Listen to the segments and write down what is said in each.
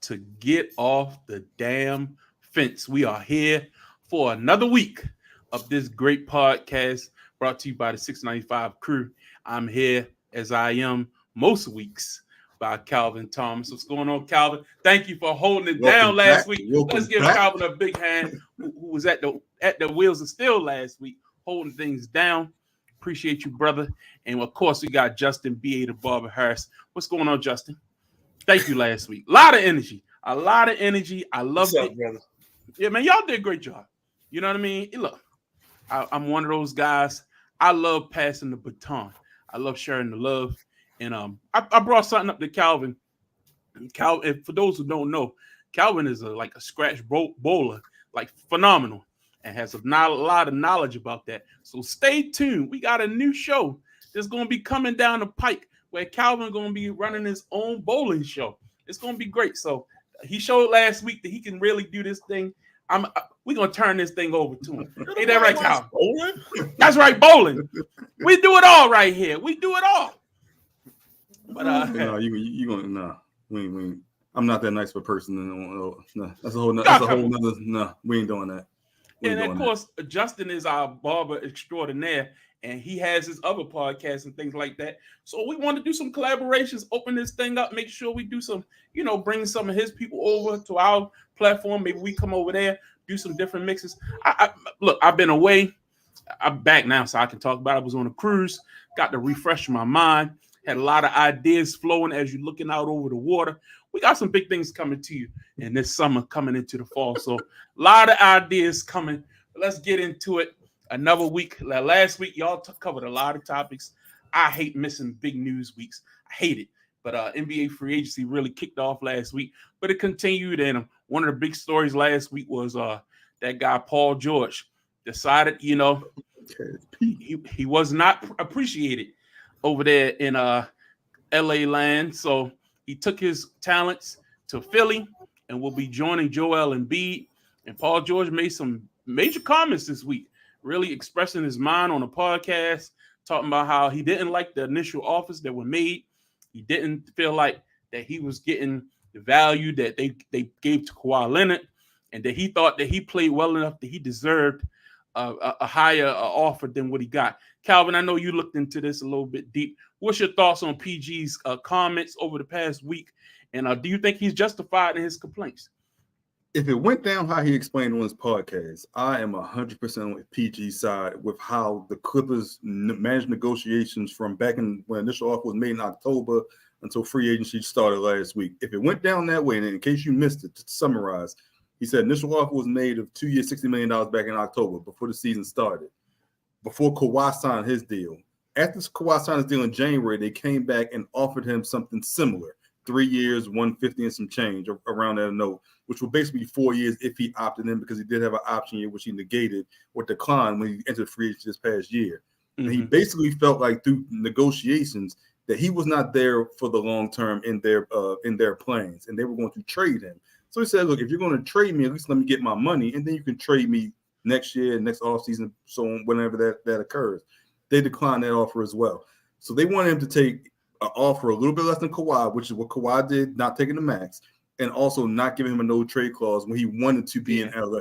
to get off the damn fence. We are here for another week of this great podcast brought to you by the 695 crew. I'm here as I am most weeks by Calvin Thomas. What's going on, Calvin? Thank you for holding it down last week. Let's give Calvin a big hand, who was at the wheels of steel last week, holding things down. Appreciate you, brother. And of course, we got Justin B.A. the Barber Harris. What's going on, Justin? Thank you last week. A lot of energy. I loved it. Brother? Yeah, man, y'all did a great job. You know what I mean? Look, I'm one of those guys. I love passing the baton. I love sharing the love. And I brought something up to Calvin. Calvin, for those who don't know, Calvin is like a scratch bowler, like phenomenal, and has a lot of knowledge about that. So stay tuned. We got a new show that's going to be coming down the pike where Calvin going to be running his own bowling show. It's going to be great. So he showed last week that he can really do this thing. We're going to turn this thing over to him. Ain't that right, Calvin? Bowling? That's right, bowling. We do it all right here. We do it all. But no, you gonna nah. We ain't. I'm not that nice of a person. No, that's a whole nother. No, we ain't doing that. And of course, Justin is our barber extraordinaire, and he has his other podcasts and things like that. So we want to do some collaborations, open this thing up, make sure we do some, bring some of his people over to our platform. Maybe we come over there, do some different mixes. Look, I've been away. I'm back now, so I can talk about it. I was on a cruise, got to refresh my mind. Had a lot of ideas flowing as you're looking out over the water. We got some big things coming to you in this summer, coming into the fall. So a lot of ideas coming. Let's get into it. Another week. Last week, y'all covered a lot of topics. I hate missing big news weeks. I hate it. But NBA free agency really kicked off last week. But it continued. And one of the big stories last week was that guy, Paul George, decided, he was not appreciated over there in LA land. So he took his talents to Philly and will be joining Joel Embiid. And Paul George made some major comments this week, really expressing his mind on a podcast, talking about how he didn't like the initial offers that were made. He didn't feel like that he was getting the value that they gave to Kawhi Leonard, and that he thought that he played well enough that he deserved a higher offer than what he got. Calvin, I know you looked into this a little bit deep. What's your thoughts on PG's comments over the past week? And do you think he's justified in his complaints? If it went down how he explained on his podcast, I am 100% on PG's side with how the Clippers managed negotiations from back in when initial offer was made in October until free agency started last week. If it went down that way, and in case you missed it, to summarize, he said initial offer was made of 2 years, $60 million back in October before the season started, before Kawhi signed his deal. After Kawhi signed his deal in January, they came back and offered him something similar, 3 years, 150 and some change around that note, which will basically be 4 years if he opted in, because he did have an option year, which he negated or declined when he entered free agency this past year. Mm-hmm. And he basically felt like through negotiations that he was not there for the long term in their plans, and they were going to trade him. So he said, look, if you're going to trade me, at least let me get my money, and then you can trade me next year, next offseason, so on, whenever that occurs. They declined that offer as well. So they wanted him to take an offer a little bit less than Kawhi, which is what Kawhi did, not taking the max, and also not giving him a no trade clause when he wanted to be in LA.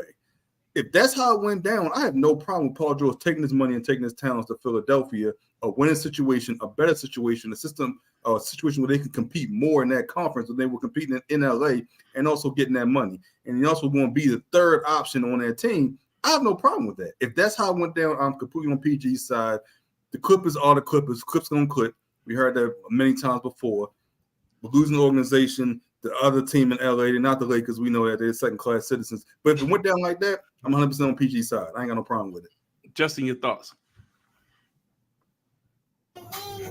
If that's how it went down, I have no problem with Paul George taking his money and taking his talents to Philadelphia, a winning situation, a better situation, a situation where they can compete more in that conference than they were competing in LA, and also getting that money. And he also going to be the third option on that team. I have no problem with that. If that's how it went down, I'm completely on PG's side. The Clippers are the Clippers. Clips going to clip. We heard that many times before. We're losing the organization. The other team in LA, they're not the Lakers. We know that they're second-class citizens. But if it went down like that, I'm 100% on PG's side. I ain't got no problem with it. Justin, your thoughts?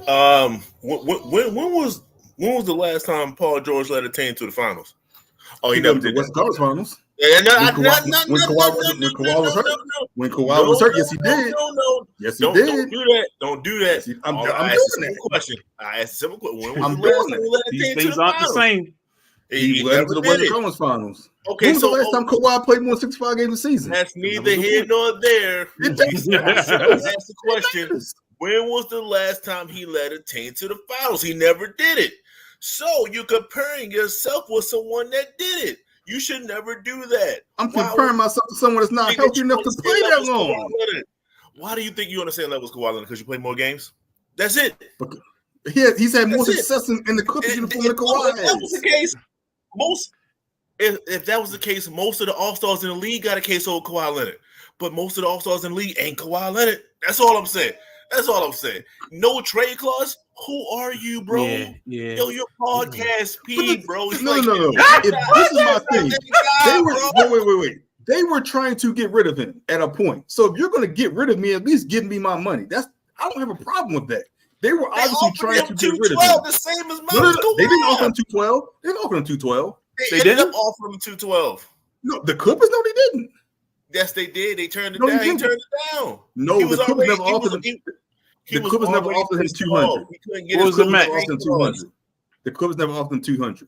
When was the last time Paul George led a team to the finals? Oh, he never did. West Coast finals. Yeah, when Kawhi was hurt, yes, he did. Yes, he did. Don't do that. I'm doing that. Question. I asked a simple question. I'm doing that. These things aren't the same. He led to the Western Conference Finals. Okay, when was the last time Kawhi played more than 65 games a season? That's neither here nor there. Ask the question. When was the last time he led a team to the finals? He never did it. So you're comparing yourself with someone that did it. You should never do that. I'm comparing myself to someone that's not healthy enough to play that long. Why do you think you're on the same level as Kawhi Leonard? Because you play more games? That's it. He's had more success in the Clippers uniform than Kawhi has. If that was the case, if that was the case, most of the All-Stars in the league got a case over Kawhi Leonard. But most of the All-Stars in the league ain't Kawhi Leonard. That's all I'm saying. No trade clause? Who are you, bro? Yeah. Yo, your podcast P, bro. No. This is my thing. Wait. They were trying to get rid of him at a point. So if you're going to get rid of me, at least give me my money. I don't have a problem with that. They were obviously trying to get rid of him. The same as no, they didn't offer him 212. They didn't offer him 212. They didn't offer him 212. No, the Clippers, no, they didn't. Yes, they did. They turned it down. He turned it down. No, the Clippers never offered him. The Clippers never offered him 200. What was the max? The Clippers never offered him 200.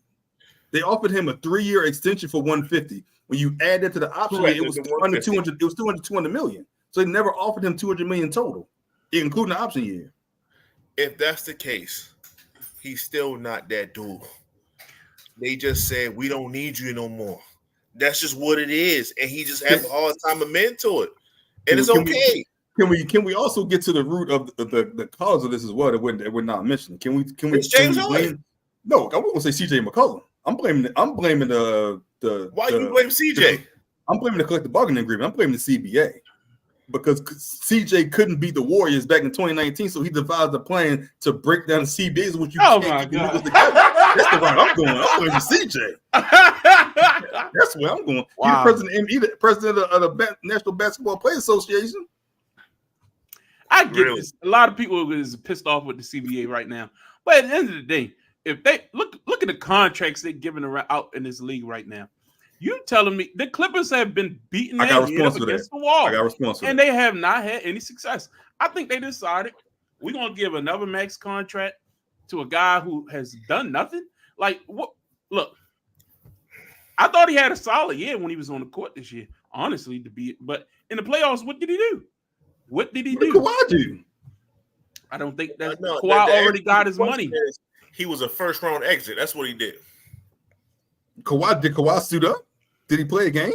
They offered him a 3-year extension for 150. When you add that to the option, it was under 200. It was 200 million. So they never offered him 200 million total, including the option year. If that's the case, he's still not that dude. They just said we don't need you no more. That's just what it is, and he just has a hard time admitting to it, and it's okay. Can we also get to the root of the cause of this as well that we're not mentioning? Can we James Harden? No, I won't say CJ McCollum. I'm blaming the Why you blame CJ? I'm blaming the collective bargaining agreement. I'm blaming the CBA because CJ couldn't beat the Warriors back in 2019, so he devised a plan to break down the CBAs, which you can't keep the niggas together. That's the route I'm going. I'm blaming CJ. That's where I'm going. Wow. He's the president of the National Basketball Players Association. I get this. A lot of people is pissed off with the CBA right now, but at the end of the day, if they look at the contracts they're giving out in this league right now, you telling me the Clippers have been beating their head up against the wall, and they have not had any success. I think they decided we're gonna give another max contract to a guy who has done nothing. Like what? Look, I thought he had a solid year when he was on the court this year. Honestly, but in the playoffs, what did he do? What did he do? Kawhi do? I don't think that Kawhi already got his money. He was a first-round exit. That's what he did. Did Kawhi suit up? Did he play a game?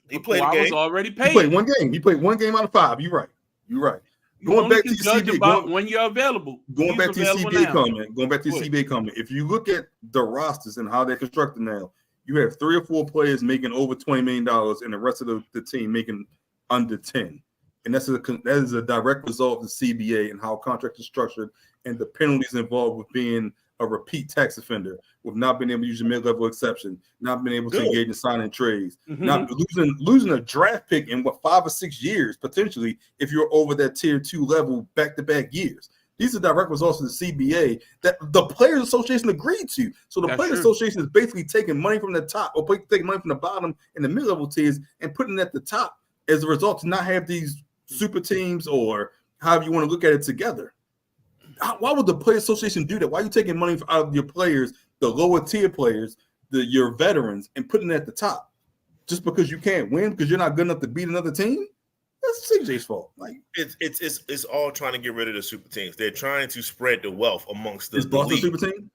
He played a game. Was already paid. He played one game. He played one game out of 5. You're right. Going back to the CBA, when you're available. Going back to the CBA comment. If you look at the rosters and how they're constructed now, you have 3 or 4 players making over $20 million, and the rest of the team making under 10. And that is a direct result of the CBA and how contracts are structured and the penalties involved with being a repeat tax offender, with not being able to use a mid-level exception, not being able to engage in signing trades, not losing a draft pick in 5 or 6 years potentially if you're over that tier 2 level back-to-back years. These are direct results of the CBA that the Players Association agreed to. So the Players Association is basically taking money from the top or taking money from the bottom and the mid-level tiers and putting it at the top as a result to not have these super teams or however you want to look at it together. Why would the Players Association do that? Why are you taking money out of your players, the lower tier players, your veterans, and putting it at the top? Just because you can't win because you're not good enough to beat another team? That's CJ's fault. Like it's all trying to get rid of the super teams. They're trying to spread the wealth amongst the Is Boston league. super team?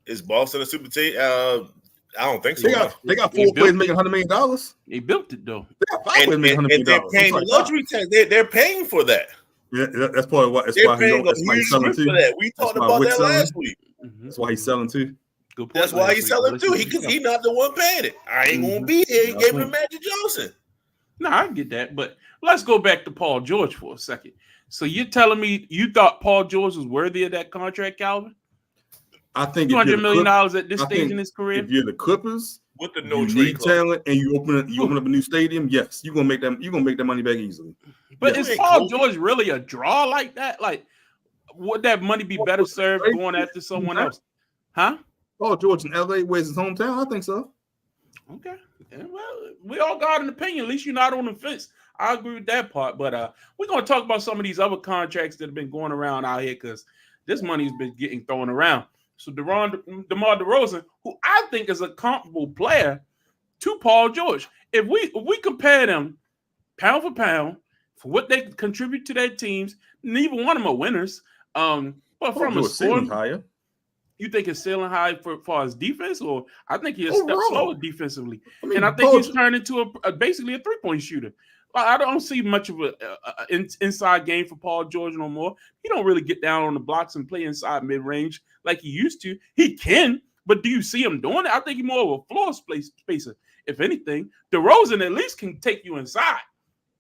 Is Boston a super team? I don't think so. They got 4 players making $100 million. They built it though. They got 5 players making $100 million. And they're paying the luxury tax. They're paying for that. Yeah, that's part of what. That's why he's selling too. We talked about that last week. That's why he's selling too. Good point. That's why he's selling too. Because he's not the one paying it. I ain't gonna be here. He gave it to Magic Johnson. No, I get that, but let's go back to Paul George for a second. So you're telling me you thought Paul George was worthy of that contract, Calvin? I think $200 million at this stage in his career. If you're the Clippers, with the you need talent, and you open up a new stadium, yes, you're gonna make that money back easily. But is Paul George really a draw like that? Like, would that money be better served going after someone else? Huh? Paul George in LA, where's his hometown? I think so. Okay. Yeah, well, we all got an opinion. At least you're not on the fence. I agree with that part. But we're gonna talk about some of these other contracts that have been going around out here because this money's been getting thrown around. So DeMar DeRozan, who I think is a comparable player to Paul George, if we compare them pound for pound for what they contribute to their teams, neither one of them are winners. But from a scoring higher, You think his ceiling high for far as defense, or I think he's a step Overall. slower defensively, I mean, and I think Paul- he's turned into basically a 3-point shooter. I don't see much of a inside game for Paul George no more. He don't really get down on the blocks and play inside mid range like he used to. He can, but do you see him doing it? I think he's more of a floor spacer. If anything, DeRozan at least can take you inside.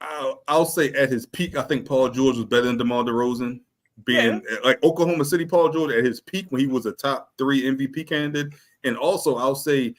I'll say at his peak, I think Paul George was better than DeMar DeRozan. Being like Oklahoma City Paul George at his peak when he was a top 3 MVP candidate. And also, I'll say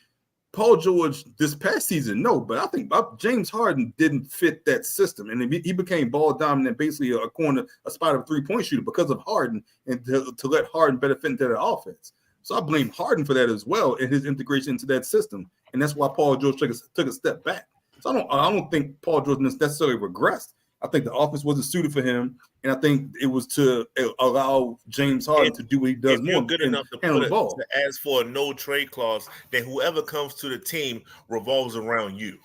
Paul George this past season, no, but I think James Harden didn't fit that system. And he became ball dominant, basically a spot of a 3-point shooter because of Harden, and to let Harden better fit into the offense. So I blame Harden for that as well in his integration into that system. And that's why Paul George took a step back. So I don't think Paul George necessarily regressed. I think the offense wasn't suited for him, and I think it was to allow James Harden to do what he does if more. you're good enough to handle the ball. to ask for a no trade clause, then whoever comes to the team revolves around you.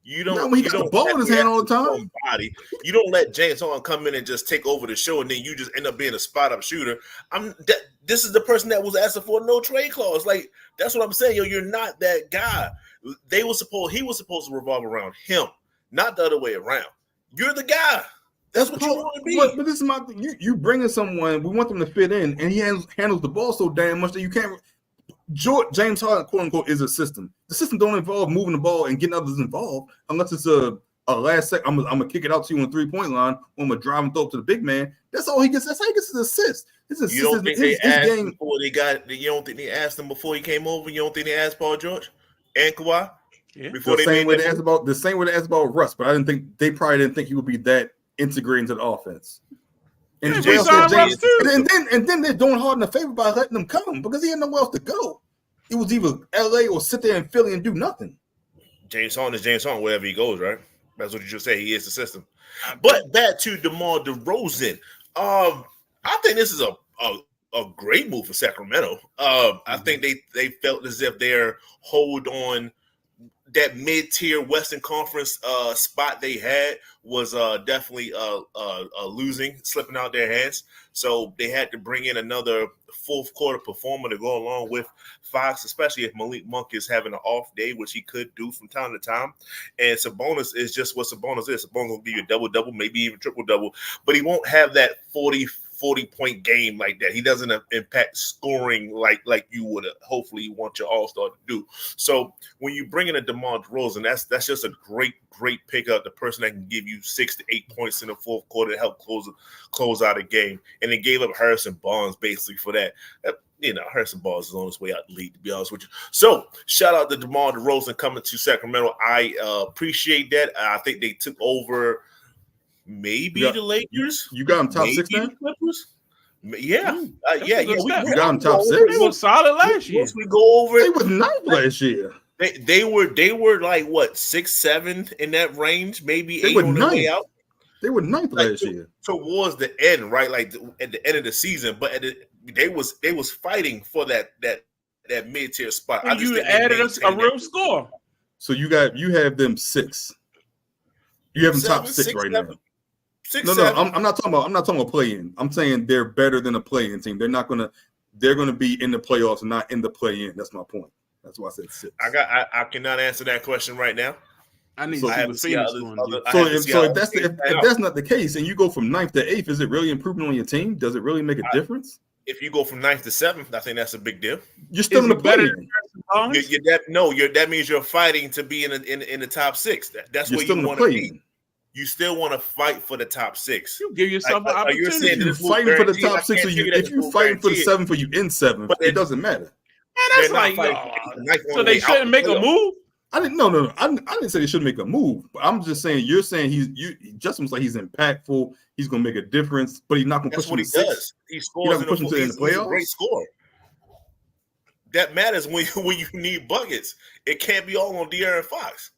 You don't. No, when he got the ball in his hand all the time. You don't let James Harden come in and just take over the show, and then you just end up being a spot up shooter. This is the person that was asking for a no trade clause. Like, that's what I'm saying. Yo, you're not that guy. He was supposed to revolve around him, not the other way around. You're the guy. That's what you want to be. But this is my thing. You bring in someone, we want them to fit in, and he handles the ball so damn much that you can't. James Harden, quote unquote, is a system. The system don't involve moving the ball and getting others involved unless it's a last second. I'm gonna kick it out to you on the 3-point line, or I'm gonna drive and throw it to the big man. That's all he gets. That's how he gets his assist. You don't think they asked him before they got? You don't think they asked him before he came over? You don't think they asked Paul George and Kawhi? Yeah. Before the same way they asked about Russ, but I didn't think they probably didn't think he would be that integrated into the offense. And, and then they're doing Harden a favor by letting them come because he had nowhere else to go. It was either LA or sit there in Philly and do nothing. James Harden is James Harden wherever he goes, right? That's what you just say. He is the system. But back to DeMar DeRozan. I think this is a great move for Sacramento. I think they felt as if their hold on that mid-tier Western Conference spot they had was definitely slipping out their hands. So they had to bring in another fourth quarter performer to go along with Fox, especially if Malik Monk is having an off day, which he could do from time to time. And Sabonis is just what Sabonis is. Sabonis will give you a double-double, maybe even triple-double, but he won't have that 40-point game like that. He doesn't impact scoring like you would hopefully want your all-star to do. So when you bring in a DeMar DeRozan, that's just a great pickup, the person that can give you 6 to 8 points in the fourth quarter to help close out a game. And they gave up Harrison Barnes basically for that. Harrison Barnes is on his way out the league, to be honest with you. So shout out to DeMar DeRozan coming to Sacramento. I appreciate that. I think they took over the Lakers. You got them top 6 now? Yeah. You got them top 6. They were solid last year. Once we go over it, they was 9th last year. They were like what 6, 7 in that range, maybe 8 on the way out. They were 9th last year. Towards the end, right? Like at the end of the season, but they was fighting for that mid-tier spot. And you added a real score. So you have them 6. You have them top 6 right now. I'm not talking about play-in. I'm saying they're better than a play-in team. They're gonna be in the playoffs and not in the play-in. That's my point. That's why I said 6. I cannot answer that question right now. I need to see what Phoenix going to do. So if that's not the case, and you go from 9th to 8th, is it really improving on your team? Does it really make a difference? If you go from 9th to 7th, I think that's a big deal. You're still in the play-in. That means you're fighting to be in the top 6. That's where you want to be. You still want to fight for the top 6. You give yourself an opportunity. If you're fighting for the top 6, if you're fighting for the 7th, you in 7th, it doesn't matter. Man, that's like, so they shouldn't make a move? I didn't say they shouldn't make a move. But I'm just saying you're saying Justin's like he's impactful. He's gonna make a difference, but he's not gonna push him to 6. He scores in the playoffs. He's a great scorer. That matters when you need buckets. It can't be all on De'Aaron Fox.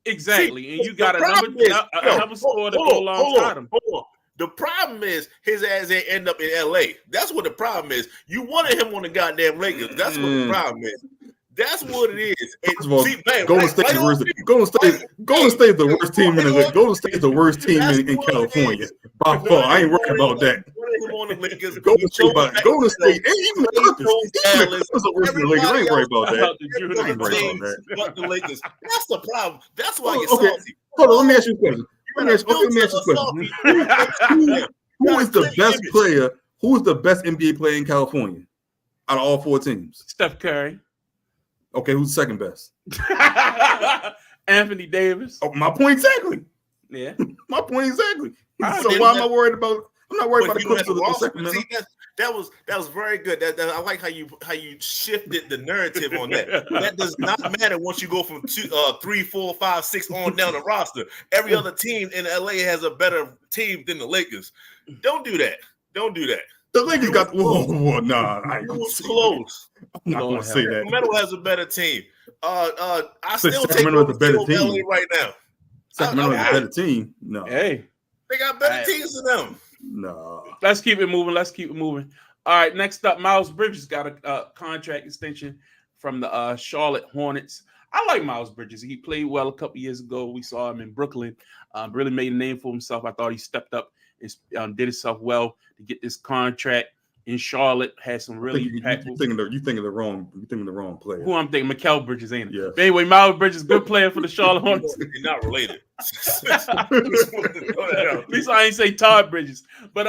Exactly, and you got another score to go alongside him. Hold on. The problem is his ass ain't end up in LA. That's what the problem is. You wanted him on the goddamn Lakers. That's what the problem is. That's what it is. Golden State is the worst team in California by far. I ain't worried about that. him on the Lakers. Golden He State, chose but back Golden to State, and even the Clippers, Dallas. are worse than the Lakers. I ain't worried about that. Everybody ain't worried about teams that. but the Lakers. That's the problem. That's why you're Okay, salty. hold on. Let me ask you a question. Let me ask you a question. Salty. Who is the best player? Who is the best NBA player in California out of all 4 teams? Steph Curry. Okay, who's second best? Anthony Davis. Oh, my point exactly. Yeah. My point exactly. I So didn't why am have- I worried about? I'm not worried But about the you don't Clippers have or to the Sacramento. See, that was very good. I like how you shifted the narrative on that. That does not matter once you go from 2, 3, 4, 5, 6 on down the roster. Every other team in LA has a better team than the Lakers. Don't do that. Don't do that. The Lakers got nah. I It ain't was say close. that. I'm not gonna say that. Sacramento has a better team. I So still take Sacramento has a better Golden State over team. LA right now. Sacramento has a better team. No, Hey, They got better teams than them. no. let's keep it moving. All right, next up, Miles Bridges got a contract extension from the Charlotte Hornets. I like Miles Bridges. He played well a couple years ago. We saw him in Brooklyn. Really made a name for himself. I thought he stepped up and did himself well to get this contract in Charlotte. Had some really impactful. You thinking the wrong player. Who I'm thinking, Mikal Bridges, ain't it? Yeah. But anyway, Miles Bridges, good player for the Charlotte Hornets. They're not related. At least I ain't say Todd Bridges. But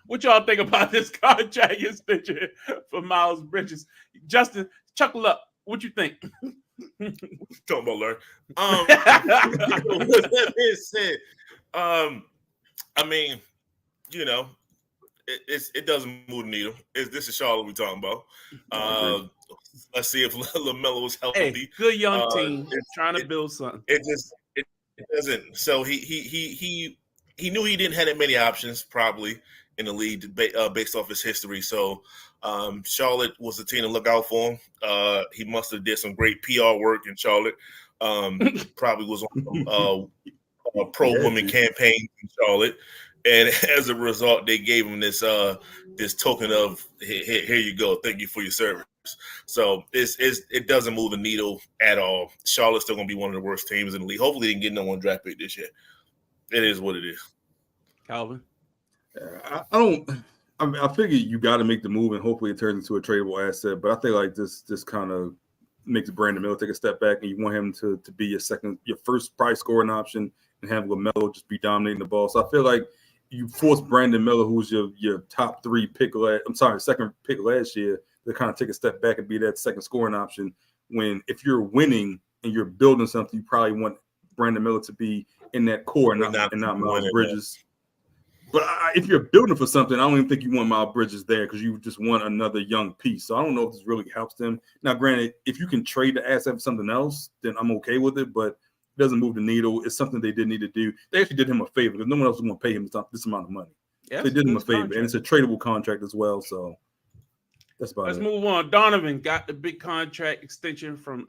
what y'all think about this contract extension for Miles Bridges? Justin, chuckle up. What you think? Talking about Larry. With that being said, I mean, you know, it doesn't move the needle. This is Charlotte we're talking about. Let's see if LaMelo is healthy. Hey, good young team trying to build something. It doesn't. So he knew he didn't have that many options probably in the league based off his history. So Charlotte was the team to look out for him. He must have did some great PR work in Charlotte. Probably was on a pro women campaign in Charlotte. And as a result, they gave him this token of here you go, thank you for your service. So it doesn't move the needle at all. Charlotte's still gonna be one of the worst teams in the league. Hopefully, they can get no one draft pick this year. It is what it is. Calvin, I figure you got to make the move, and hopefully it turns into a tradable asset. But I think like this kind of makes Brandon Miller take a step back, and you want him to be your first price scoring option, and have LaMelo just be dominating the ball. So I feel like you force Brandon Miller, who's your top 3 pick second pick last year, to kind of take a step back and be that second scoring option. When if you're winning and you're building something, you probably want Brandon Miller to be in that core and not Miles Bridges. But if you're building for something, I don't even think you want Miles Bridges there because you just want another young piece. So I don't know if this really helps them. Now, granted, if you can trade the asset for something else, then I'm okay with it. But it doesn't move the needle. It's something they did need to do. They actually did him a favor because no one else was going to pay him this amount of money. Yeah, they did him a favor, contract. And it's a tradable contract as well. So that's about Let's it. move on. Donovan got the big contract extension from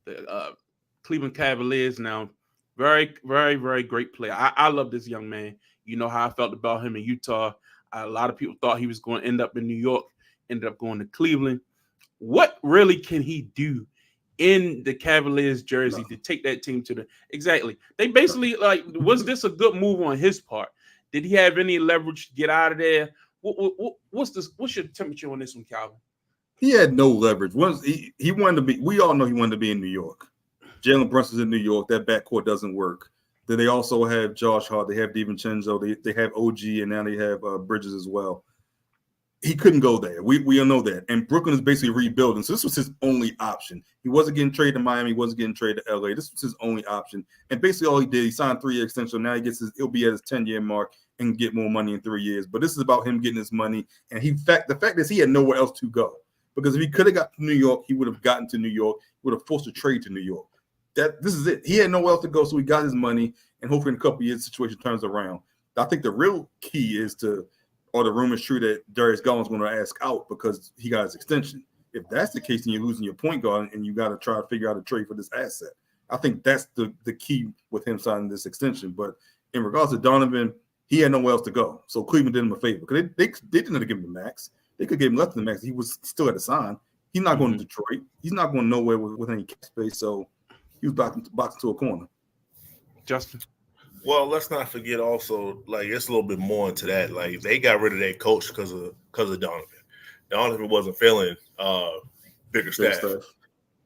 the Cleveland Cavaliers. Now, very, very, very great player. I love this young man. You know how I felt about him in Utah. A lot of people thought he was going to end up in New York, ended up going to Cleveland. What really can he do in the Cavaliers jersey to take that team to the exactly? They basically was this a good move on his part? Did he have any leverage to get out of there? What's your temperature on this one, Calvin? He had no leverage. Once he wanted to be, we all know he wanted to be in New York. Jalen Brunson's in New York. That backcourt doesn't work. Then they also have Josh Hart. They have DiVincenzo. They have OG, and now they have Bridges as well. He couldn't go there. We all know that. And Brooklyn is basically rebuilding. So this was his only option. He wasn't getting traded to Miami. He wasn't getting traded to LA. This was his only option. And basically all he did, he signed 3-year extension. Now he'll be at his 10-year mark and get more money in 3 years. But this is about him getting his money. And the fact is he had nowhere else to go. Because if he could have got to New York, he would have gotten to New York. He would have forced a trade to New York. This is it. He had nowhere else to go, so he got his money. And hopefully in a couple of years, the situation turns around. I think the real key is are the rumors true that Darius Garland's going to ask out because he got his extension? If that's the case, then you're losing your point guard, and you got to try to figure out a trade for this asset. I think that's the key with him signing this extension. But in regards to Donovan, he had nowhere else to go. So Cleveland did him a favor because they didn't have to give him the max. They could give him less than the max. He was still at a sign. He's not going to Detroit. He's not going nowhere with any cap space. So he was boxed into a corner. Justin. Well, let's not forget also, like it's a little bit more into that. Like they got rid of their coach because of Donovan. Donovan wasn't feeling bigger Big staff. stuff.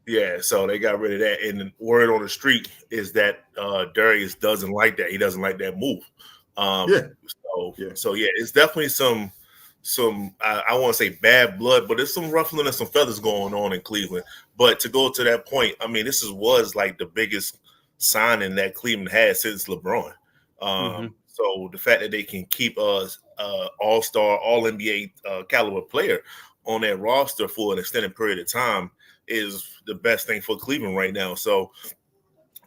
Yeah, so they got rid of that. And the word on the street is that Darius doesn't like that. He doesn't like that move. So it's definitely some I want to say bad blood, but there's some ruffling and some feathers going on in Cleveland. But to go to that point, I mean, was like the biggest signing that Cleveland had since LeBron. So the fact that they can keep all-star, all-NBA caliber player on that roster for an extended period of time is the best thing for Cleveland right now. So,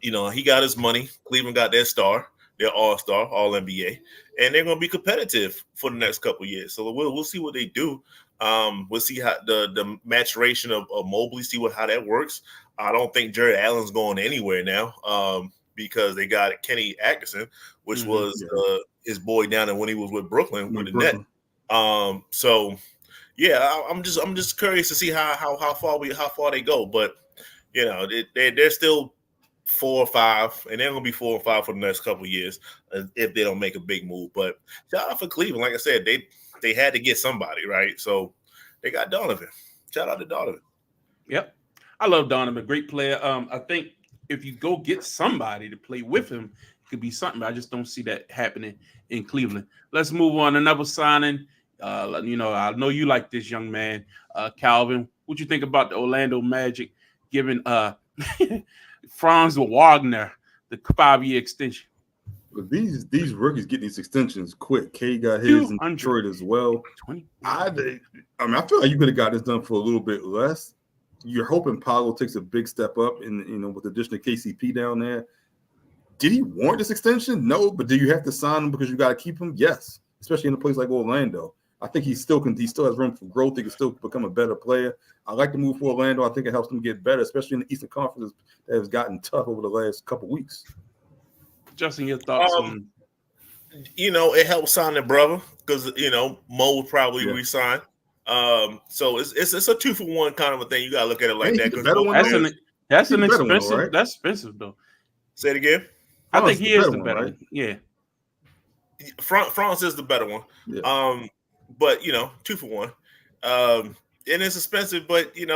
he got his money. Cleveland got their star, their all-star, all-NBA, and they're going to be competitive for the next couple of years. So we'll see what they do. We'll see how the maturation of Mobley, see how that works. I don't think Jared Allen's going anywhere now because they got Kenny Atkinson, which was his boy down there when he was with Brooklyn with the net. So yeah, I'm just curious to see how far they go. But they're still 4 or 5, and they're gonna be 4 or 5 for the next couple of years if they don't make a big move. But shout out for Cleveland, like I said, they had to get somebody, right? So they got Donovan. Shout out to Donovan. Yep, I love Donovan, great player. I think if you go get somebody to play with him, it could be something. I just don't see that happening in Cleveland. Let's move on. Another signing. I know you like this young man, Calvin. What you think about the Orlando Magic giving Franz Wagner the 5-year extension? But these rookies get these extensions quick. K got his in Detroit as well. 20. I feel like you could have got this done for a little bit less. You're hoping Paolo takes a big step up in with the addition of KCP down there. Did he want this extension? No, but do you have to sign him because you got to keep him? Yes, especially in a place like Orlando. I think he still has room for growth. He can still become a better player. I like the move for Orlando. I think it helps them get better, especially in the Eastern Conference that has gotten tough over the last couple of weeks. Justin, your thoughts on? It helps sign their brother because Mo will probably resign. So it's a 2-for-1 kind of a thing. You gotta look at it like that. That's an expensive. One, right? That's expensive though. Say it again. I think he is the better one. Yeah. France is the better one. Yeah. But 2-for-1. And it's expensive, but you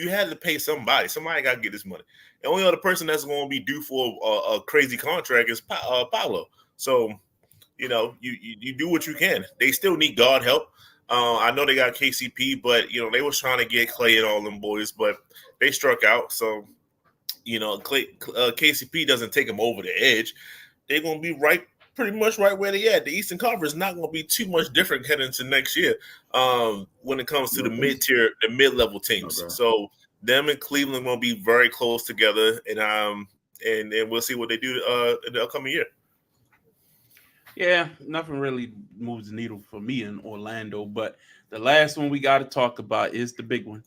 had to pay somebody. Somebody got to get this money. The only other person that's going to be due for a crazy contract is Paolo. So, you do what you can. They still need guard help. I know they got KCP, but they was trying to get Clay and all them boys, but they struck out. So, KCP doesn't take them over the edge. They're going to be pretty much right where they at. The Eastern Conference is not going to be too much different heading into next year when it comes to the mid-tier, the mid-level teams. Okay. So them and Cleveland will be very close together, and we'll see what they do in the upcoming year. Yeah, nothing really moves the needle for me in Orlando, but the last one we got to talk about is the big one,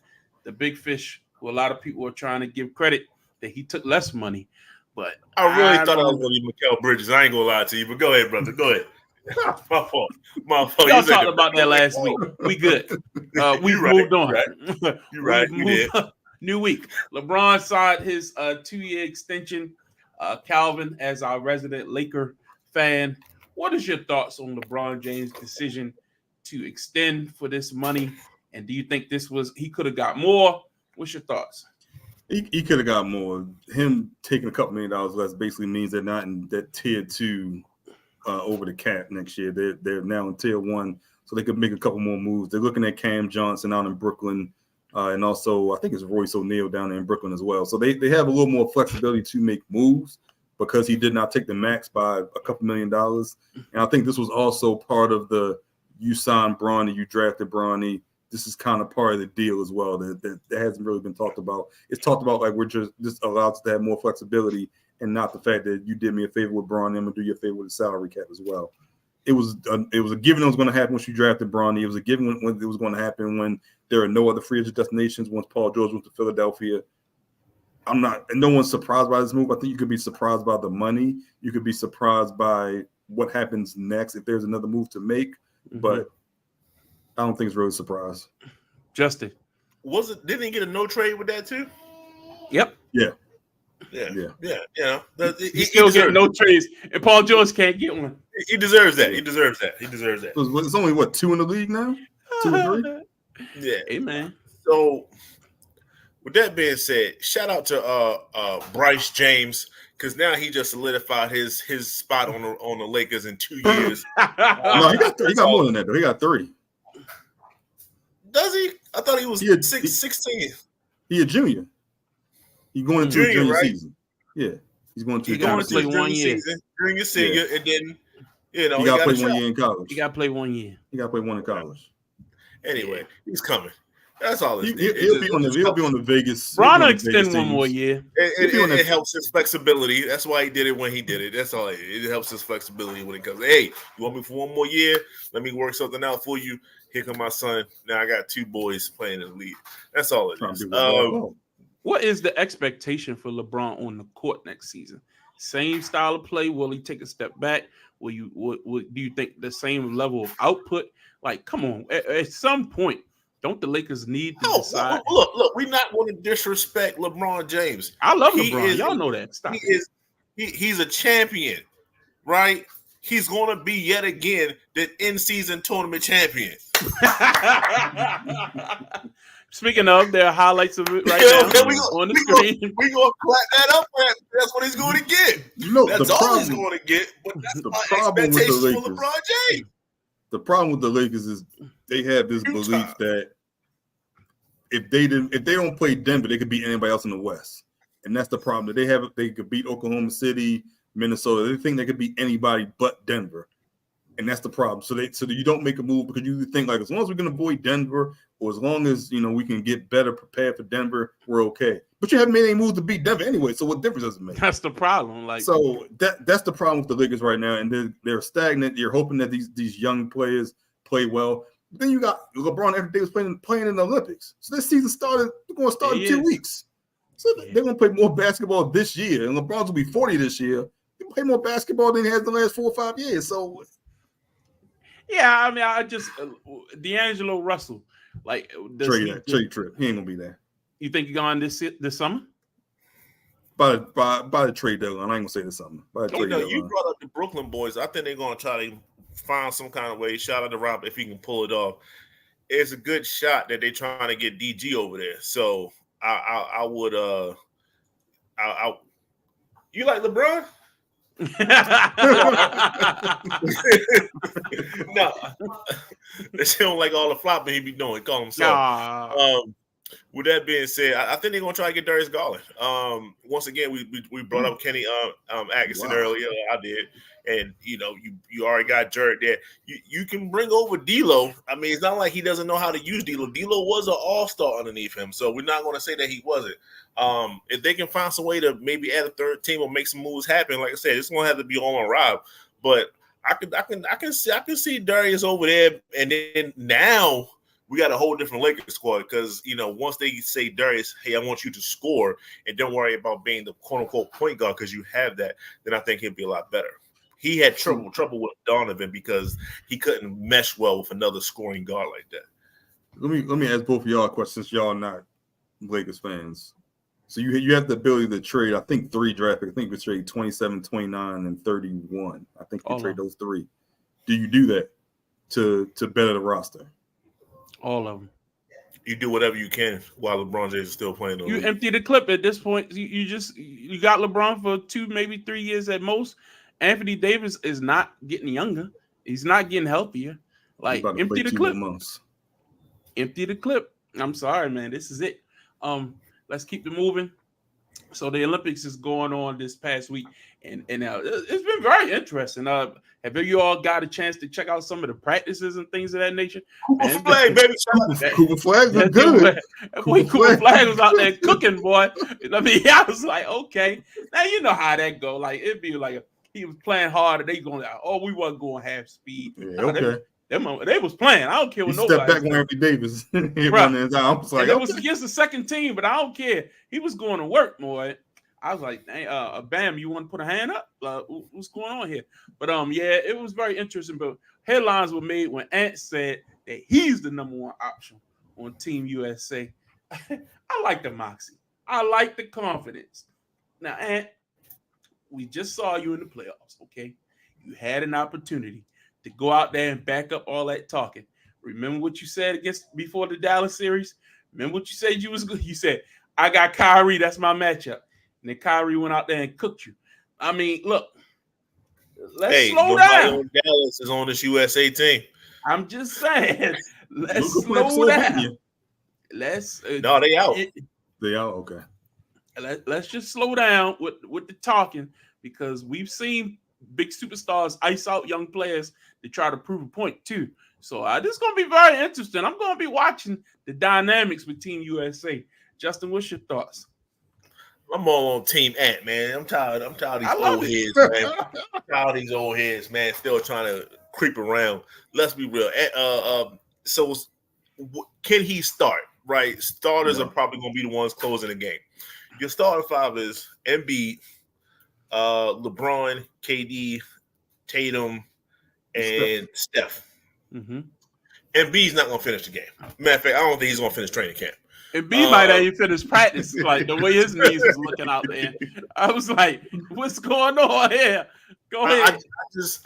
the big fish, who a lot of people are trying to give credit that he took less money. But I really thought I was going to be Mikal Bridges. I ain't going to lie to you, but go ahead, brother. Go ahead. My fault. Y'all talked about that last week. We good. We've moved on. You're right. You did. New week. LeBron signed his 2-year extension. Calvin, as our resident Laker fan, what is your thoughts on LeBron James' decision to extend for this money? And do you think he could have got more? What's your thoughts? He could have got more. Him taking a couple $1 million less basically means they're not in that tier 2 over the cap next year. They're now in tier 1, so they could make a couple more moves. They're looking at Cam Johnson out in Brooklyn, and also I think it's Royce O'Neal down there in Brooklyn as well. So they have a little more flexibility to make moves because he did not take the max by a couple $1 million. And I think this was also part of you signed Bronny, you drafted Bronny. This is kind of part of the deal as well that hasn't really been talked about. It's talked about like we're just allowed to have more flexibility and not the fact that you did me a favor with Bronny, I'm going to do you a favor with the salary cap as well. It was a given it was going to happen once you drafted Bronny. It was a given when it was going to happen when there are no other free agent destinations once Paul George went to Philadelphia. No one's surprised by this move. I think you could be surprised by the money. You could be surprised by what happens next if there's another move to make. Mm-hmm. But I don't think it's really a surprise. Justin. Didn't he get a no trade with that too? Yep. Yeah. Yeah. Yeah. You know, He still getting no trades, and Paul George can't get one. He deserves that. He deserves that. He deserves that. So it's only what, 2 in the league now? 2 or 3? Yeah. Hey man. So with that being said, shout out to Bryce James, because now he just solidified his spot on the Lakers in 2 years. No, he got more than that though. He got 3. Does he? I thought he was 16. He a junior. He's going into Junior, a junior right? season. Yeah. He's going to He a going junior to play season. 1 year. Junior, senior, and then He got to play 1 year in He college. got to play 1 year. He got to play 1 in college. Anyway, he's coming. That's all. He'll be on the Vegas. Bron extend 1 more year. It helps his flexibility. That's why he did it when he did it. That's all. It helps his flexibility when it comes. Hey, you want me for 1 more year? Let me work something out for you. Here come my son. Now I got 2 boys playing in the league. That's all it is. What is the expectation for LeBron on the court next season? Same style of play? Will he take a step back? Will you? Do you think the same level of output? Like, come on. At some point, don't the Lakers need to decide? Look. We're not going to disrespect LeBron James. I love LeBron. Y'all know that. Stop. He's a champion, right? He's going to be yet again the in-season tournament champion. Speaking of, there are highlights of it right now on the screen. We're going to clap that up. That's what he's going to get. That's all he's going to get. But that's my expectations for LeBron James. The problem with the Lakers is they have this belief that if they don't play Denver, they could beat anybody else in the West. And that's the problem. That they could beat Oklahoma City, Minnesota. They think they could beat anybody but Denver. And that's the problem. So you don't make a move because you think like as long as we can avoid Denver or as long as we can get better prepared for Denver, we're okay. But you haven't made any moves to beat Denver anyway. So what difference does it make? That's the problem. So that's the problem with the Lakers right now, and they're stagnant. You're hoping that these young players play well. But then you got LeBron every day was playing in the Olympics. So this season started. They're going to start in 2 weeks. So they're going to play more basketball this year, and LeBron's will be 40 this year. He'll play more basketball than he has the last 4 or 5 years. So. Yeah, I mean, I just D'Angelo Russell, trade trip. He ain't gonna be there. You think he's gone this summer? By the trade deadline, I ain't gonna say this summer. You brought up the Brooklyn boys. I think they're gonna try to find some kind of way. Shout out to Rob if he can pull it off. It's a good shot that they're trying to get DG over there. So I would you like LeBron? No, they don't like all the flopping he be doing. Call himself. With that being said, I think they're gonna try to get Darius Garland. Once again, we brought up Kenny Atkinson earlier. I did, and you already got Jared there. You can bring over D'Lo. I mean, it's not like he doesn't know how to use D'Lo. D'Lo was an all-star underneath him, so we're not gonna say that he wasn't. If they can find some way to maybe add a third team or make some moves happen, like I said, it's gonna have to be all on Rob. But I can see Darius over there, and then now we got a whole different Lakers squad because once they say Darius, hey, I want you to score and don't worry about being the quote unquote point guard because you have that, then I think he'll be a lot better. He had trouble with Donovan because he couldn't mesh well with another scoring guard like that. Let me ask both of y'all a question since y'all are not Lakers fans. So you have the ability to trade, I think 3 draft picks. I think we trade 27, 29, and 31. I think you trade those 3. Do you do that to better the roster? All of them. You do whatever you can while LeBron James is still playing. You empty the clip at this point. You got LeBron for 2, maybe 3 years at most. Anthony Davis is not getting younger. He's not getting healthier. Like empty the clip. Empty the clip. I'm sorry, man. This is it. Let's keep it moving. So the Olympics is going on this past week, and it's been very interesting. Have you all got a chance to check out some of the practices and things of that nature? Cooper Flag, baby. Cooper Flag was good. Cooper Flag was out there cooking, boy. I mean, I was like, okay. Now you know how that go. Like it'd be like he was playing hard, and they going, we wasn't going half speed. Yeah, okay. They was playing. I don't care what nobody. Stepped back on Anthony Davis. I was like, it was against the second team, but I don't care. He was going to work, boy. I was like, hey, Bam, you want to put a hand up? What's going on here? But yeah, it was very interesting. But headlines were made when Ant said that he's the number 1 option on Team USA. I like the moxie. I like the confidence. Now, Ant, we just saw you in the playoffs, okay? You had an opportunity to go out there and back up all that talking. Remember what you said before the Dallas series? Remember what you said you was good? You said, I got Kyrie, that's my matchup. And then Kyrie went out there and cooked you. I mean, look, let's slow down. On Dallas is on this USA team. I'm just saying, let's slow down. No, they out. They out, okay. Let's just slow down with the talking, because we've seen big superstars ice out young players to try to prove a point too. So this is going to be very interesting. I'm going to be watching the dynamics with Team USA. Justin, what's your thoughts? I'm all on Team Ant, man. I'm tired of these old heads, man. I'm tired of these old heads, man, still trying to creep around. Let's be real. So can he start? Right? Starters are probably going to be the ones closing the game. Your starting five is Embiid, LeBron, KD, Tatum, and Steph. Mm-hmm. Embiid's not going to finish the game. Matter of fact, I don't think he's going to finish training camp. Embiid might have even finished practice, like the way his knees was looking out there. I was like, "What's going on here?" Go ahead.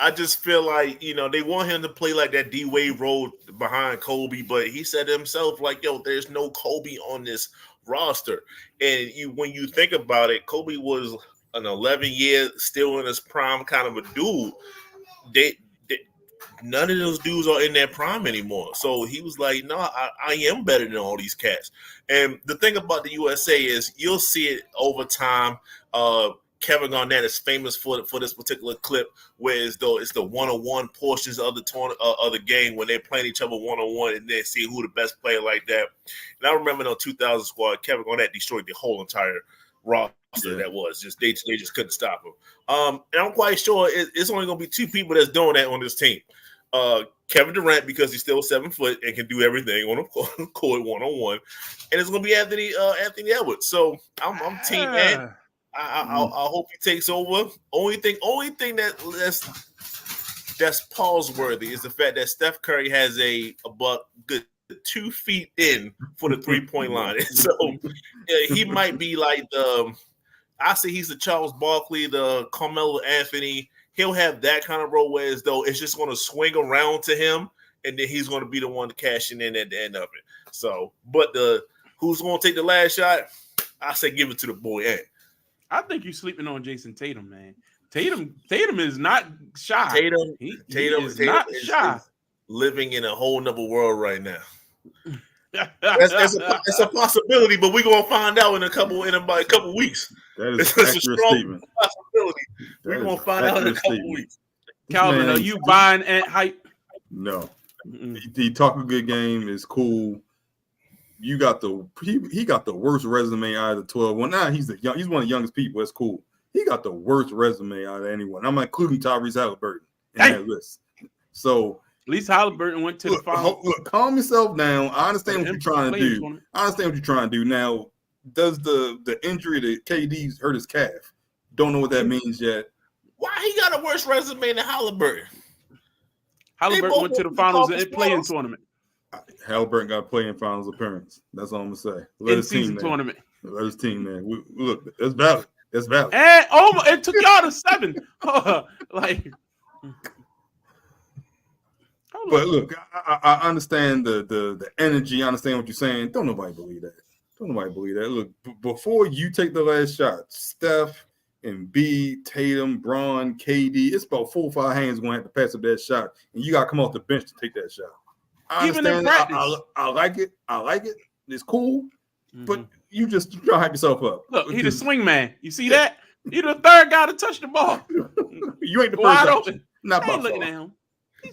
I just feel like, they want him to play like that D-Wade role behind Kobe, but he said himself, like, "Yo, there's no Kobe on this roster." And when you think about it, Kobe was an 11-year, still in his prime kind of a dude. None of those dudes are in their prime anymore. So he was like, no, I am better than all these cats. And the thing about the USA is you'll see it over time. Kevin Garnett is famous for this particular clip, where it's the one-on-one portions of the game when they're playing each other one-on-one and they see who the best player like that. And I remember in the 2000 squad, Kevin Garnett destroyed the whole entire roster. That was just they just couldn't stop him. And I'm quite sure it's only going to be two people that's doing that on this team. Kevin Durant, because he's still 7 foot and can do everything on a court one-on-one, and it's going to be Anthony Edwards. So I'm Team Ant. I hope he takes over. Only thing that's pause worthy is the fact that Steph Curry has a good 2 feet in for the 3-point line. So he might be like I say he's the Charles Barkley, the Carmelo Anthony. He'll have that kind of role where as though it's just going to swing around to him, and then he's going to be the one cashing in at the end of it. So, but who's going to take the last shot? I say give it to the boy Ant. I think you're sleeping on Jason Tatum, man. Tatum is not shy. Tatum is not shy. Living in a whole nother world right now. It's a possibility, but we're gonna find out in about a couple weeks. That is a strong statement. Possibility. We're gonna find out in a couple weeks. Calvin, are you buying Ant hype? No. He talk a good game is cool. He got the worst resume out of the 12. Well, now he's one of the youngest people. That's cool. He got the worst resume out of anyone. I'm including Tyrese Halliburton in that list. So at least Halliburton went to the final. Look, calm yourself down. I understand what you're trying to do. I understand what you're trying to do. Now, does the injury to KD hurt his calf? Don't know what that means yet. Why he got a worse resume than Halliburton? Halliburton went to the finals and play-in tournament. Halliburton got a play-in finals appearance. That's all I'm gonna say. Let his team tournament. Let his team there. Look, that's valid. That's valid. And it took y'all to 7. But look, I understand the energy. I understand what you're saying. Don't nobody believe that. Look, before you take the last shot, Steph, Embiid, Tatum, Bron, KD, it's about 4 or 5 hands going to have to pass up that shot, and you got to come off the bench to take that shot. I understand. I like it. It's cool, but you just try to hype yourself up. Look, he the swing man. You see that? He the third guy to touch the ball. You ain't the first option. Not by looking at him.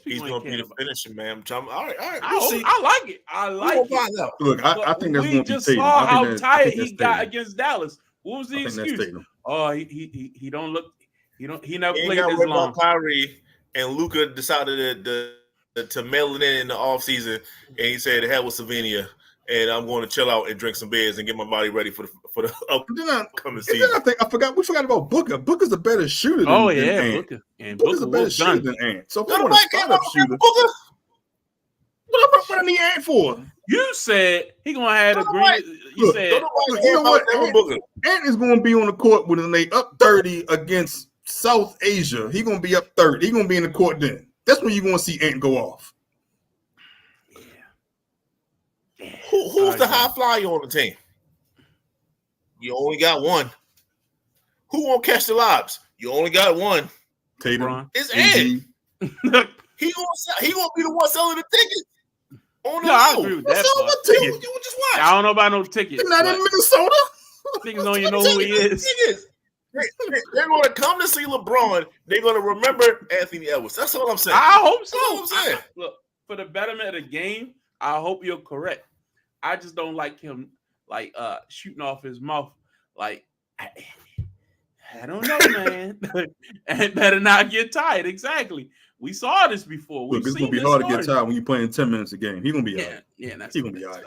He's going to be the finisher, man. All right. I like it. I like it. Look, I think that's going to be Tatum. We just saw how tired he got against Dallas. What was the excuse? Oh, he don't look. He never played this long. Kyrie and Luka decided to mail it in the offseason, and he said, "Hell with Slovenia, and I'm going to chill out and drink some beers and get my body ready for the upcoming season." I forgot. We forgot about Booker. Booker's a better shooter than Ant. Booker. And Booker's a better shooter than Ant. So if you want a spot-up shooter, What am I running the Ant for? You said he gonna have a green. You Look, said you know what? Ant is going to be on the court when they up 30 against South Asia. He going to be up 30. He going to be in the court then. That's when you're going to see Ant go off. Who's the high flyer on the team? You only got one. Who won't catch the lobs? You only got one. Tatum. It's Ant. He gonna be the one selling the tickets. I agree with that. You just watch. I don't know about no tickets. You're not in Minnesota. Niggas don't even know who he is. They're going to come to see LeBron. They're going to remember Anthony Edwards. That's all I'm saying. I hope so. That's all I'm saying. Look, for the betterment of the game, I hope you're correct. I just don't like him like shooting off his mouth. Like I don't know, man. And better not get tired. Exactly. We saw this before. Look, it's gonna be hard to get tired when you're playing 10 minutes a game. He's gonna be all right. Yeah, that's he's gonna be all right.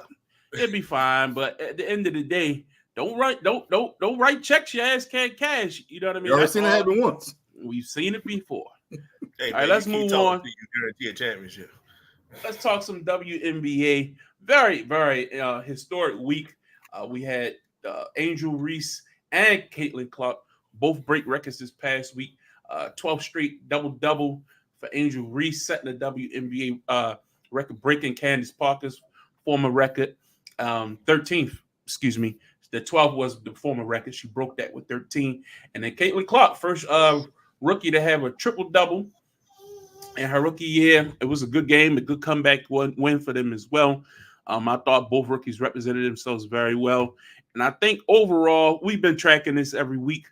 It'll be fine. But at the end of the day, don't write checks your ass can't cash. You know what I mean? You already seen it happen once. We've seen it before. Hey, all right, let's move on. You guarantee a championship. Let's talk some WNBA. Very, very historic week. We had Angel Reese and Caitlin Clark both break records this past week. 12 straight double-double for Angel Reese, setting the WNBA record-breaking Candace Parker's former record. 13th, excuse me. The 12th was the former record. She broke that with 13. And then Caitlin Clark, first rookie to have a triple-double in her rookie year. It was a good game, a good comeback win for them as well. I thought both rookies represented themselves very well. And I think overall, we've been tracking this every week.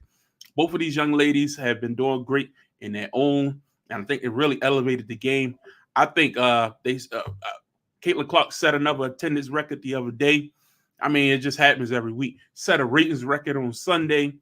Both of these young ladies have been doing great in their own. And I think it really elevated the game. I think Caitlin Clark set another attendance record the other day. I mean, it just happens every week. Set a ratings record on Sunday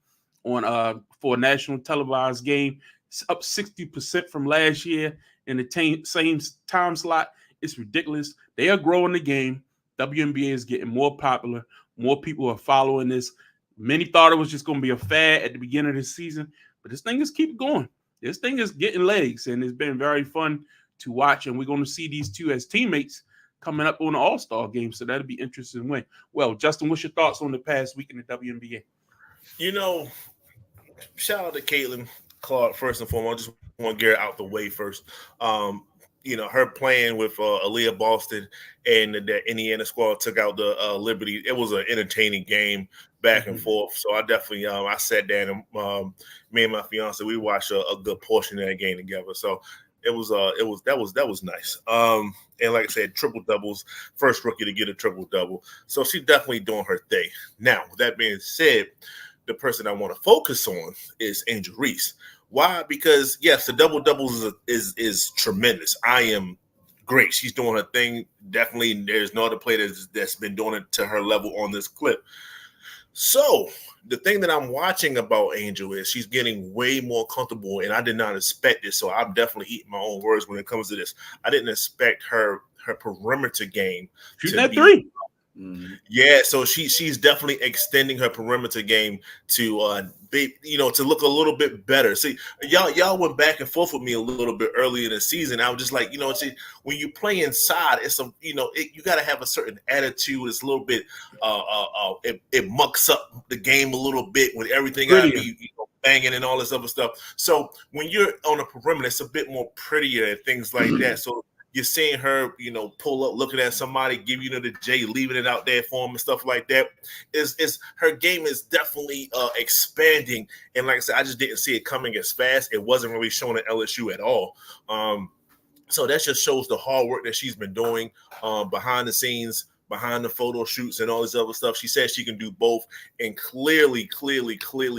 on for a national televised game. It's up 60% from last year in the same time slot. It's ridiculous. They are growing the game. WNBA is getting more popular. More people are following this. Many thought it was just going to be a fad at the beginning of the season, but this thing is keep going. This thing is getting legs, and it's been very fun to watch. And we're going to see these two as teammates coming up on the All-Star game, so that'll be interesting win. Well, Justin, what's your thoughts on the past week in the WNBA? You know, shout out to Caitlin Clark first and foremost. I just want to get her out the way first. You know, her playing with Aaliyah Boston and the Indiana squad took out the Liberty. It was an entertaining game back and forth. So I definitely, I sat down and me and my fiance, we watched a good portion of that game together. So that was nice. And like I said, triple doubles, first rookie to get a triple double. So she's definitely doing her thing. Now, with that being said, the person I want to focus on is Angel Reese. Why? Because yes, the double doubles is tremendous. I am great. She's doing her thing. Definitely, there's no other player that's been doing it to her level on this clip. So the thing that I'm watching about Angel is she's getting way more comfortable, and I did not expect this. So I'm definitely eating my own words when it comes to this. I didn't expect her perimeter game shooting that three. Yeah, so she's definitely extending her perimeter game to to look a little bit better. See, y'all went back and forth with me a little bit earlier in the season. I was just like, when you play inside, it's you got to have a certain attitude. It's a little bit it mucks up the game a little bit with everything got to be banging and all this other stuff. So when you're on a perimeter, it's a bit more prettier and things like that. So you're seeing her, pull up, looking at somebody, give you the J, leaving it out there for him and stuff like that. Is her game is definitely expanding. And like I said, I just didn't see it coming as fast. It wasn't really shown at LSU at all. So that just shows the hard work that she's been doing behind the scenes, behind the photo shoots and all this other stuff. She says she can do both, and clearly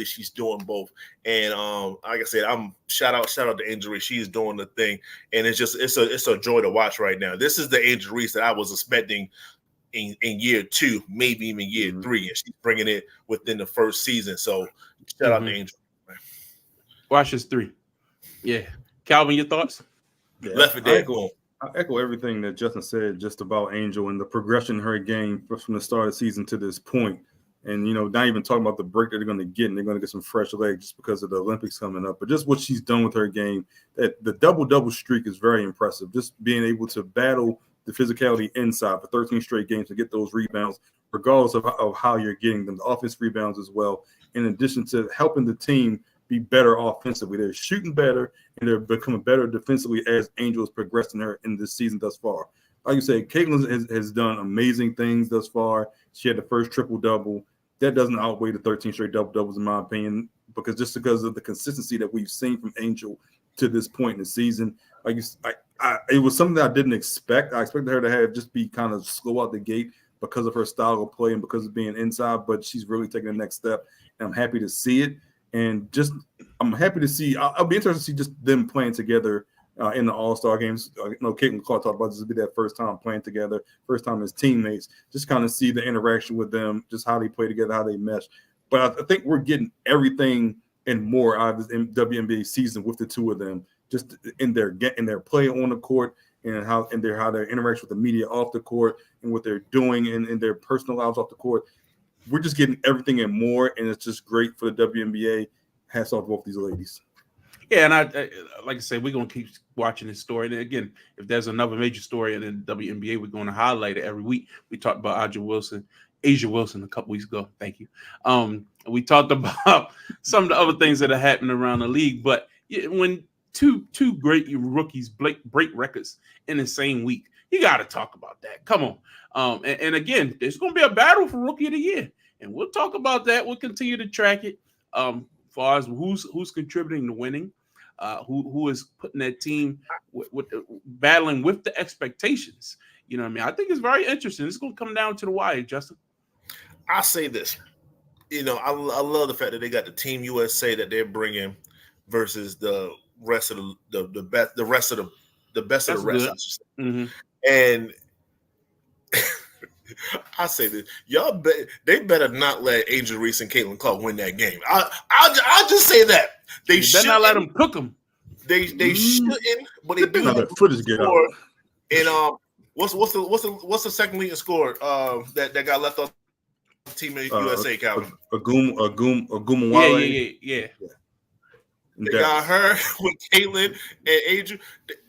she's doing both. And like I said, I'm shout out to Angel Reese. She's doing the thing, and it's a joy to watch right now. This is the Angel Reese that I was expecting in year 2, maybe even year 3, and she's bringing it within the first season. So shout out to Angel. Watch this 3. Yeah, Calvin, your thoughts? Yeah, left it there. Go on. I echo everything that Justin said just about Angel and the progression in her game from the start of the season to this point. And, not even talking about the break that they're going to get, and they're going to get some fresh legs just because of the Olympics coming up. But just what she's done with her game, that the double-double streak is very impressive. Just being able to battle the physicality inside for 13 straight games to get those rebounds, regardless of how you're getting them, the offensive rebounds as well, in addition to helping the team be better offensively. They're shooting better, and they're becoming better defensively as Angel has progressed in this season thus far. Like you said, Caitlin has done amazing things thus far. She had the first triple-double. That doesn't outweigh the 13 straight double-doubles, in my opinion, because of the consistency that we've seen from Angel to this point in the season. It was something that I didn't expect. I expected her to just be kind of slow out the gate because of her style of play and because of being inside, but she's really taking the next step, and I'm happy to see it. And I'm happy to see. I'll be interested to see just them playing together in the All-Star games. Caitlin Clark talked about this will be that first time playing together, first time as teammates. Just kind of see the interaction with them, just how they play together, how they mesh. But I think we're getting everything and more out of this WNBA season with the two of them, just in their play on the court and how they interact with the media off the court and what they're doing in their personal lives off the court. We're just getting everything and more, and it's just great for the WNBA. Hats off to both these ladies. Yeah, and I like I said, we're going to keep watching this story. And again, if there's another major story in the WNBA, we're going to highlight it every week. We talked about Asia Wilson a couple weeks ago. Thank you. We talked about some of the other things that are happening around the league. But when two great rookies break records in the same week, you got to talk about that. Come on. And again, there's going to be a battle for Rookie of the Year. And we'll talk about that. We'll continue to track it as far as who's contributing to winning. Who is putting that team with battling with the expectations. You know what I mean? I think it's very interesting. It's going to come down to the wire, Justin. I'll say this. I love the fact that they got the Team USA that they're bringing versus the rest of the best of the rest. Mm-hmm. And I say this, they better not let Angel Reese and Caitlin Clark win that game. I'll just say that. They better not let them cook them. They shouldn't, but they do. The footage get out. And what's the second leading score that got left off Team USA, Calvin? Agumawale. Yeah. They got her with Caitlin and Angel.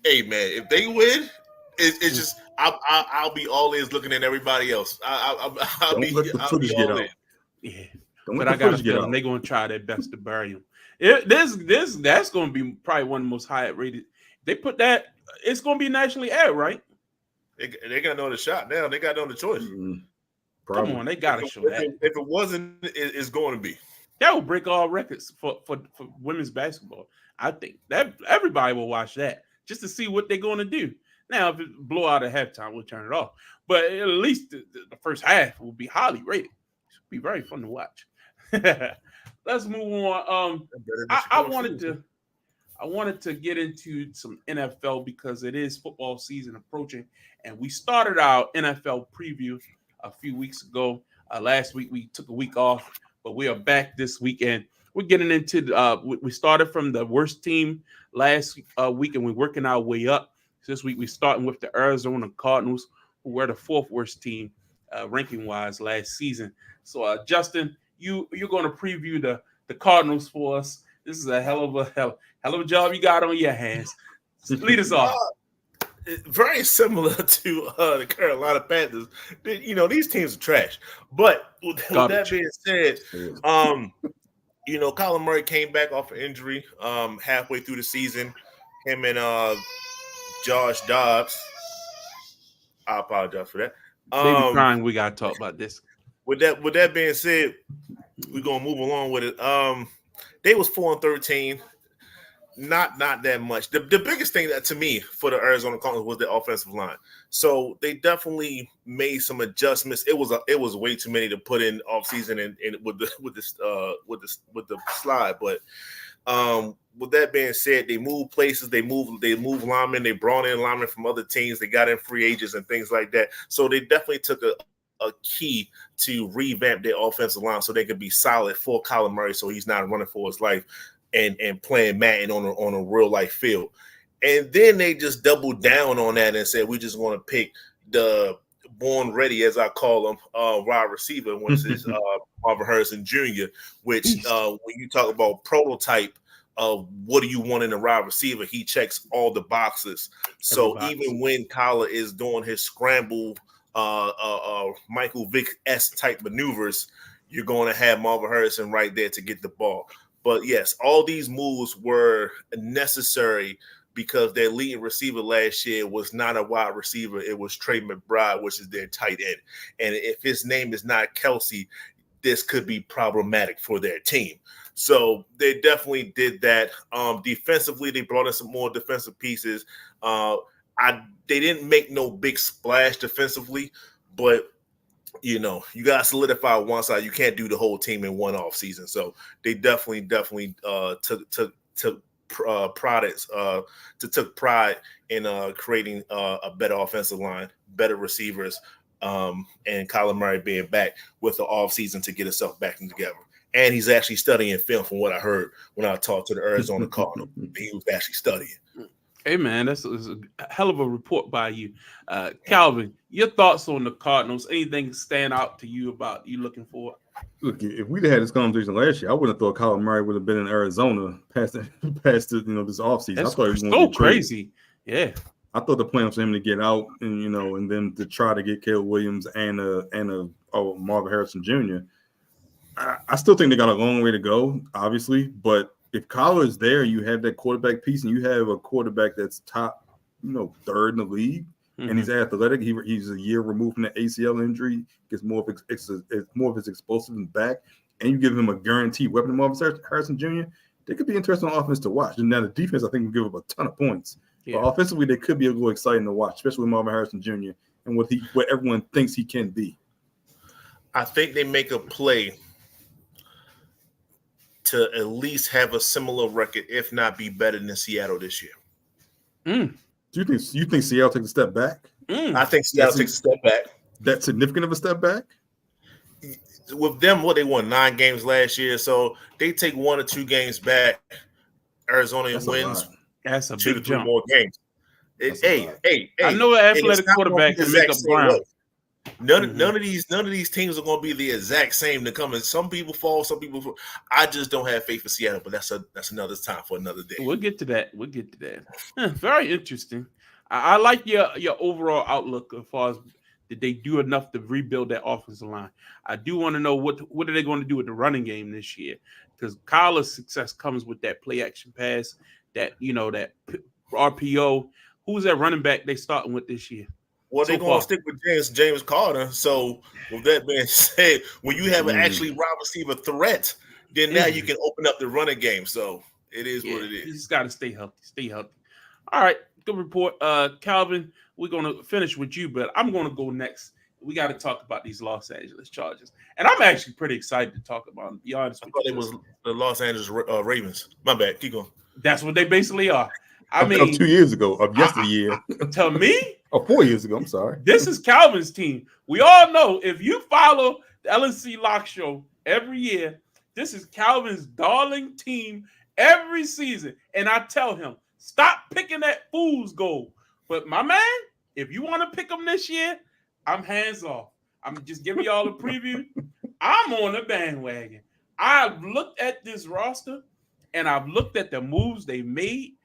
Hey man, if they win, it's just I'll be all ears looking at everybody else. I'll be all in. Yeah, but I got a feeling they're gonna try their best to bury him. That's gonna be probably one of the most high rated. They put that, it's gonna be nationally aired, right? They got no other shot now. They got no other choice. Come on, they gotta show that. If it wasn't, it's going to be. That will break all records for women's basketball. I think that everybody will watch that just to see what they're going to do. Now, if it blow out at halftime, we'll turn it off. But at least the first half will be highly rated. It should be very fun to watch. Let's move on. I wanted to get into some NFL because it is football season approaching, and we started our NFL preview a few weeks ago. Last week we took a week off, but we are back this weekend. We're getting into we started from the worst team last week, and we're working our way up. This week we're starting with the Arizona Cardinals, who were the fourth worst team ranking wise last season. So Justin, you're going to preview the Cardinals for us. This is a hell of a job you got on your hands. Lead us off. Very similar to the Carolina Panthers. These teams are trash. But with that being said, Kyler Murray came back off an injury halfway through the season. Him and Josh Dobbs. I apologize for that. Baby crying, we gotta talk about this. With that being said, we're gonna move along with it. They was 4-13. Not that much. The biggest thing that to me for the Arizona Cardinals was the offensive line. So they definitely made some adjustments. It was way too many to put in off season and with the slide. But with that being said, they moved places, they moved linemen, they brought in linemen from other teams, they got in free agents and things like that. So they definitely took a key to revamp their offensive line so they could be solid for Kyler Murray, so he's not running for his life and playing Madden on a real life field. And then they just doubled down on that and said, we just want to pick the born ready, as I call him, wide receiver, which is Marvin Harrison Jr., which when you talk about prototype of what do you want in a wide receiver. He checks all the boxes. So even when Kyler is doing his scramble, Michael Vick-esque type maneuvers, you're going to have Marvin Harrison right there to get the ball. But yes, all these moves were necessary because their leading receiver last year was not a wide receiver. It was Trey McBride, which is their tight end. And if his name is not Kelsey, this could be problematic for their team. So they definitely did that. Defensively, they brought in some more defensive pieces. They didn't make no big splash defensively, but you got to solidify one side. You can't do the whole team in one off season. So they definitely took pride in creating a better offensive line, better receivers, and Kyler Murray being back with the offseason to get himself back together. And he's actually studying film from what I heard when I talked to the Arizona Cardinals. He was actually studying. Hey, man, that's a hell of a report by you. Calvin, your thoughts on the Cardinals? Anything stand out to you about you looking for? Look, if we'd had this conversation last year, I wouldn't have thought Kyler Murray would have been in Arizona past this offseason. That's I thought he was so crazy. Yeah. I thought the plan was for him to get out and and then to try to get Caleb Williams and Marvin Harrison Jr. I still think they got a long way to go, obviously, but if Kyler is there, you have that quarterback piece, and you have a quarterback that's top, third in the league, and he's athletic. He's a year removed from the ACL injury, gets more of his explosiveness back, and you give him a guaranteed weapon, Marvin Harrison Jr. They could be interesting offense to watch. And now the defense, I think, will give up a ton of points. Yeah. But offensively, they could be a little exciting to watch, especially with Marvin Harrison Jr. and what everyone thinks he can be. I think they make a play to at least have a similar record, if not be better than Seattle this year. Do you think Seattle takes a step back? I think Seattle takes a step back. That's significant of a step back? With them, they won 9 games last year, so they take 1 or 2 games back. Arizona wins. That's a 2 big to 3 jump. more games. I know an athletic quarterback can make a Brown. None of these teams are going to be the exact same to come. And some people fall, some people fall. I just don't have faith for Seattle, but that's another time for another day. We'll get to that. Very interesting. I like your overall outlook as far as did they do enough to rebuild that offensive line. I do want to know what are they going to do with the running game this year, because Kyler's success comes with that play action pass, that that RPO. Who's that running back they starting with this year? Well, they're going to stick with James Carter. So, with that being said, when you have an actually wide receiver threat, then now you can open up the running game. So, it is what it is. You just got to stay healthy. All right, good report. Calvin, we're going to finish with you, but I'm going to go next. We got to talk about these Los Angeles Chargers. And I'm actually pretty excited to talk about them, to be honest with you. I thought it was the Los Angeles Ravens. My bad. Keep going. That's what they basically are. I mean, 2 years ago, of yesteryear. To me? 4 years ago, I'm sorry. This is Calvin's team. We all know if you follow the LNC Lock Show every year, this is Calvin's darling team every season. And I tell him, stop picking that fool's gold. But my man, if you want to pick them this year, I'm hands off. I'm just giving y'all a preview. I'm on the bandwagon. I've looked at this roster and I've looked at the moves they made,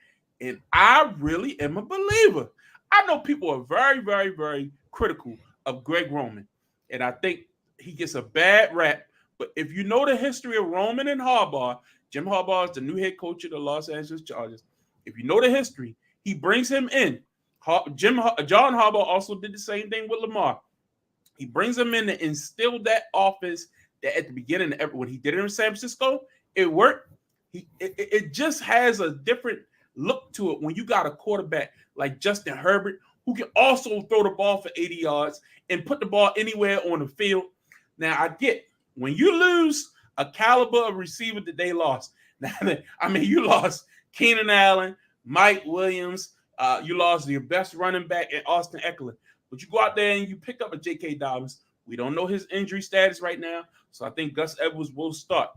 and I really am a believer. I know people are very, very, very critical of Greg Roman, and I think he gets a bad rap. But if you know the history of Roman and Harbaugh, Jim Harbaugh is the new head coach of the Los Angeles Chargers. If you know the history, he brings him in. John Harbaugh also did the same thing with Lamar. He brings him in to instill that offense that at the beginning, when he did it in San Francisco, it worked. It just has a different look to it when you got a quarterback like Justin Herbert, who can also throw the ball for 80 yards and put the ball anywhere on the field. Now, I get when you lose a caliber of receiver that they lost. Now, I mean, you lost Keenan Allen, Mike Williams. You lost your best running back in Austin Eckler. But you go out there and you pick up a J.K. Dobbins. We don't know his injury status right now, so I think Gus Edwards will start.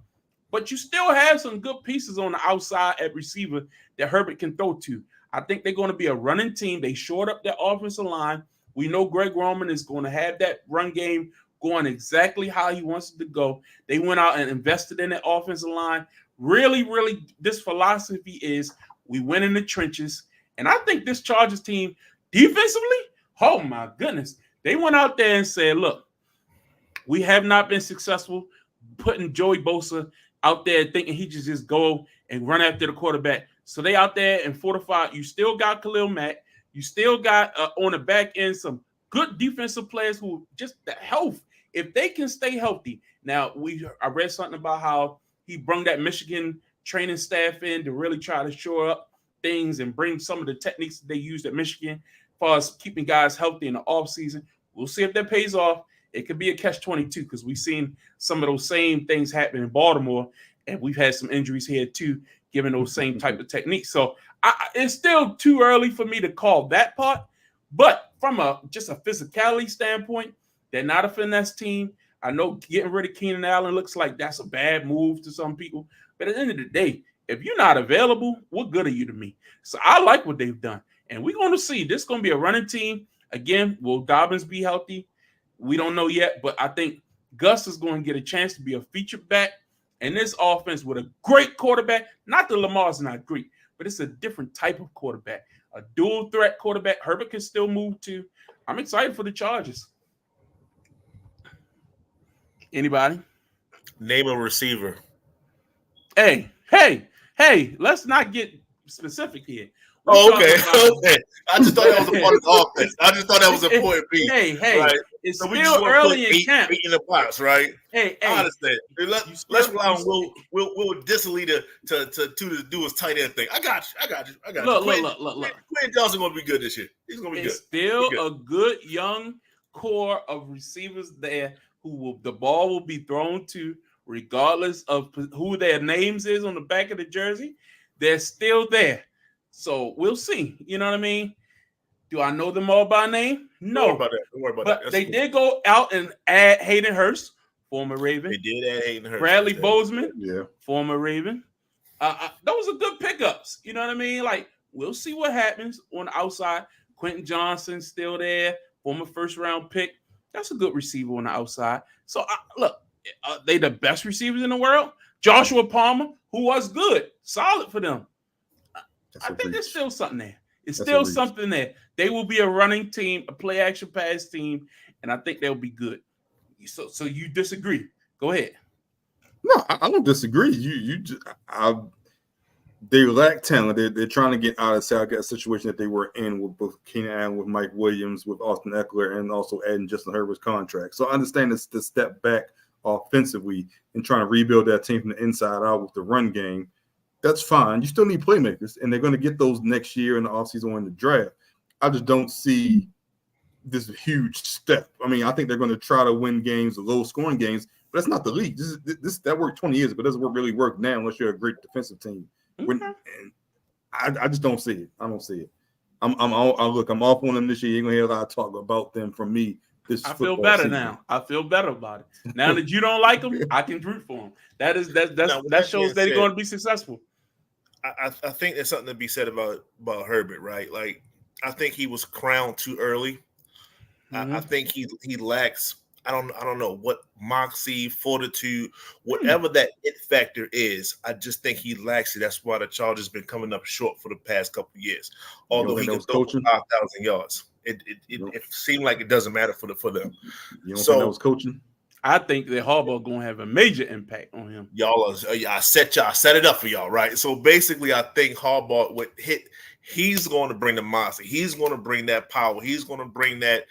But you still have some good pieces on the outside at receiver that Herbert can throw to. I think they're going to be a running team. They shored up their offensive line. We know Greg Roman is going to have that run game going exactly how he wants it to go. They went out and invested in the offensive line. Really, really, this philosophy is we win in the trenches. And I think this Chargers team defensively, oh my goodness, they went out there and said, look, we have not been successful putting Joey Bosa out there thinking he just go and run after the quarterback. So they out there and fortified. You still got Khalil Mack. You still got on the back end some good defensive players who just the health. If they can stay healthy. Now, I read something about how he brought that Michigan training staff in to really try to shore up things and bring some of the techniques that they used at Michigan as far as keeping guys healthy in the offseason. We'll see if that pays off. It could be a catch-22 because we've seen some of those same things happen in Baltimore, and we've had some injuries here too, given those same type of techniques. So it's still too early for me to call that part. But from just a physicality standpoint, they're not a finesse team. I know getting rid of Keenan Allen looks like that's a bad move to some people. But at the end of the day, if you're not available, what good are you to me? So I like what they've done. And we're going to see. This is going to be a running team. Again, will Dobbins be healthy? We don't know yet. But I think Gus is going to get a chance to be a featured back. And this offense with a great quarterback, not that Lamar's not great, but it's a different type of quarterback. A dual threat quarterback. Herbert can still move too. I'm excited for the Chargers. Anybody? Name a receiver. Hey, let's not get specific here. Okay. I just thought that was a part of the offense. I just thought that was a point B. Hey, right? It's so still early in camp. 8 in the box, right? Hey, I understand. Let's rely on Will Dissly to do his tight end thing. I got you. Look. Quentin Johnson gonna be good this year. He's gonna be good. Still a good young core of receivers there the ball will be thrown to, regardless of who their names is on the back of the jersey. They're still there. So we'll see. You know what I mean? Do I know them all by name? No. Don't worry about that. But they did go out and add Hayden Hurst, former Raven. They did add Hayden Hurst. Bradley Bozeman, yeah, former Raven. Those are good pickups. You know what I mean? Like, we'll see what happens on the outside. Quentin Johnson still there, former first-round pick. That's a good receiver on the outside. So, look, are they the best receivers in the world? Joshua Palmer, who was good, solid for them. I think there's still something there. It's still something there. They will be a running team, a play-action pass team, and I think they'll be good. So you disagree? Go ahead. No, I don't disagree. They lack talent. They're trying to get out of the situation that they were in with both Keenan Allen, with Mike Williams, with Austin Eckler, and also adding Justin Herbert's contract. So I understand this the step back offensively and trying to rebuild that team from the inside out with the run game. That's fine. You still need playmakers, and they're going to get those next year in the offseason or in the draft. I just don't see this huge step. I mean, I think they're going to try to win games, low-scoring games, but that's not the league. That worked 20 years ago, but it doesn't really work now unless you're a great defensive team. And I just don't see it. I don't see it. I'm off on them this year. You're gonna hear a lot of talk about them from me. I feel better now. I feel better about it. Now that you don't like them, I can root for them. That shows that they're going to be successful. I think there's something to be said about Herbert, right? Like, I think he was crowned too early. Mm-hmm. I think he lacks. I don't know what moxie, fortitude, whatever that it factor is. I just think he lacks it. That's why the Chargers been coming up short for the past couple of years. Although he can throw 5,000 yards, it seemed like it doesn't matter for them. You don't think that was coaching? I think that Harbaugh gonna have a major impact on him. Y'all, I set it up for y'all, right? So basically, I think Harbaugh would hit. He's going to bring the moxie. He's going to bring that power. He's going to bring that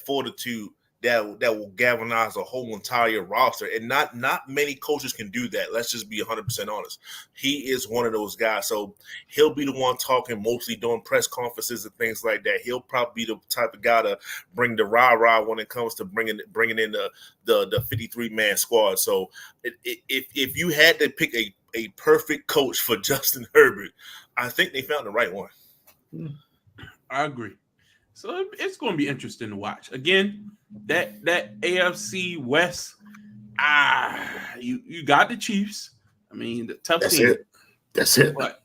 fortitude. That will galvanize a whole entire roster. And not many coaches can do that. Let's just be 100% honest. He is one of those guys. So he'll be the one talking mostly during press conferences and things like that. He'll probably be the type of guy to bring the rah-rah when it comes to bringing in the 53-man squad. So if you had to pick a perfect coach for Justin Herbert, I think they found the right one. I agree. So it's going to be interesting to watch. Again, that AFC West, you got the Chiefs. I mean, the tough team. That's it. But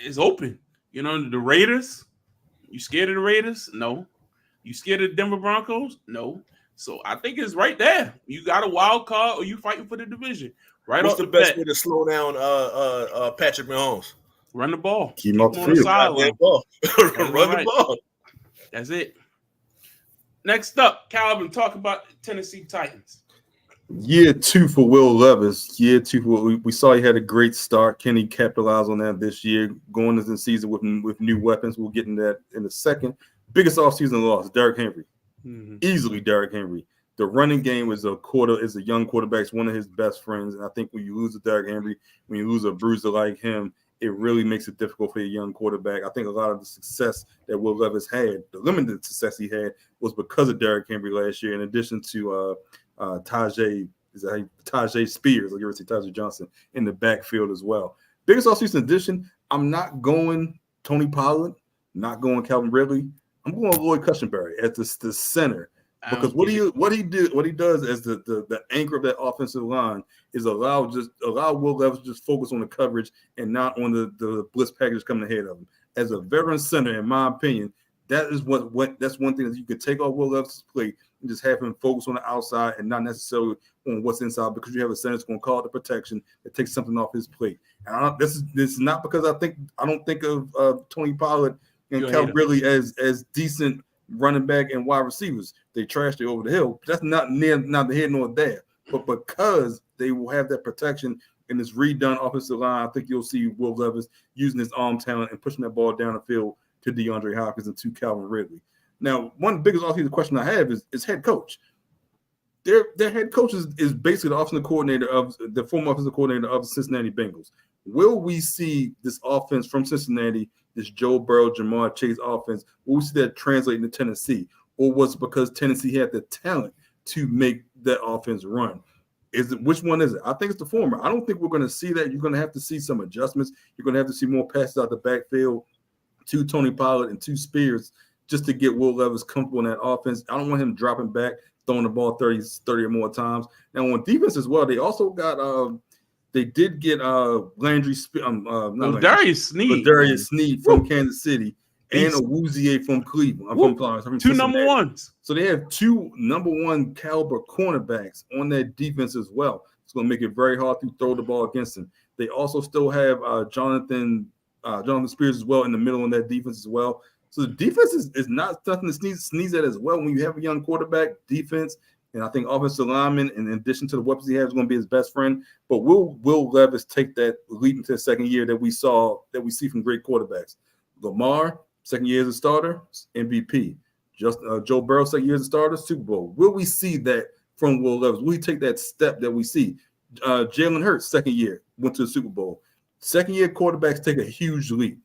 it's open. You know, the Raiders. You scared of the Raiders? No. You scared of the Denver Broncos? No. So I think it's right there. You got a wild card, or you fighting for the division. Right What's off the the best bat, way to slow down Patrick Mahomes? run the ball. Keep him off the on the field. sideline. Ball. That's Run right. the ball. That's it. Next up, Calvin, talk about the Tennessee Titans. Year 2 for Will Levis. Year 2 for we saw he had a great start. Can he capitalize on that this year? Going into the season with new weapons. We'll get into that in a second. Biggest offseason loss, Derrick Henry. Mm-hmm. Easily Derrick Henry. The running game is a young quarterback. It's one of his best friends. And I think when you lose a Derrick Henry, when you lose a bruiser like him, it really makes it difficult for a young quarterback. I think a lot of the success that Will Levis had, the limited success he had, was because of Derrick Henry last year, in addition to Tajay Spears, like you ever say Tajay Johnson, in the backfield as well. Biggest offseason addition, I'm not going Tony Pollard, not going Calvin Ridley. I'm going Lloyd Cushenberry as the center. Because what he does as the anchor of that offensive line is allow Will Levis to just focus on the coverage and not on the blitz package coming ahead of him. As a veteran center, in my opinion, that is that's one thing that you could take off Will Levis' plate and just have him focus on the outside and not necessarily on what's inside, because you have a center that's going to call it the protection that takes something off his plate. And this is not because I don't think of Tony Pollard and Calvin Ridley as decent running back and wide receivers. They trashed it over the hill. That's not the head nor there. But because they will have that protection in this redone offensive line, I think you'll see Will Levis using his arm talent and pushing that ball down the field to DeAndre Hopkins and to Calvin Ridley. Now, one of the biggest offensive question I have is head coach. Their head coach is basically the offensive coordinator of the former offensive coordinator of the Cincinnati Bengals. Will we see this offense from Cincinnati, this Joe Burrow, Jamar Chase offense, will we see that translate into Tennessee? Or was it because Tennessee had the talent to make that offense run? Which one is it? I think it's the former. I don't think we're going to see that. You're going to have to see some adjustments. You're going to have to see more passes out the backfield to Tony Pollard and to Spears just to get Will Levis comfortable in that offense. I don't want him dropping back, throwing the ball 30 or more times. Now, on defense as well, they also got they did get Landry Darius Sneed from Kansas City and Awuzie from Cleveland. From two number ones. So they have 2 number 1 caliber cornerbacks on that defense as well. It's going to make it very hard to throw the ball against them. They also still have Jonathan Spears as well in the middle on that defense as well. So the defense is not something to sneeze at as well. When you have a young quarterback, defense, and I think offensive lineman, in addition to the weapons he has, is going to be his best friend. But will Levis take that leap into the second year that we see from great quarterbacks? Lamar, second year as a starter, MVP. Just Joe Burrow, second year as a starter, Super Bowl. Will we see that from Will Levis? Will he take that step that we see? Jalen Hurts, second year, went to the Super Bowl. Second year quarterbacks take a huge leap.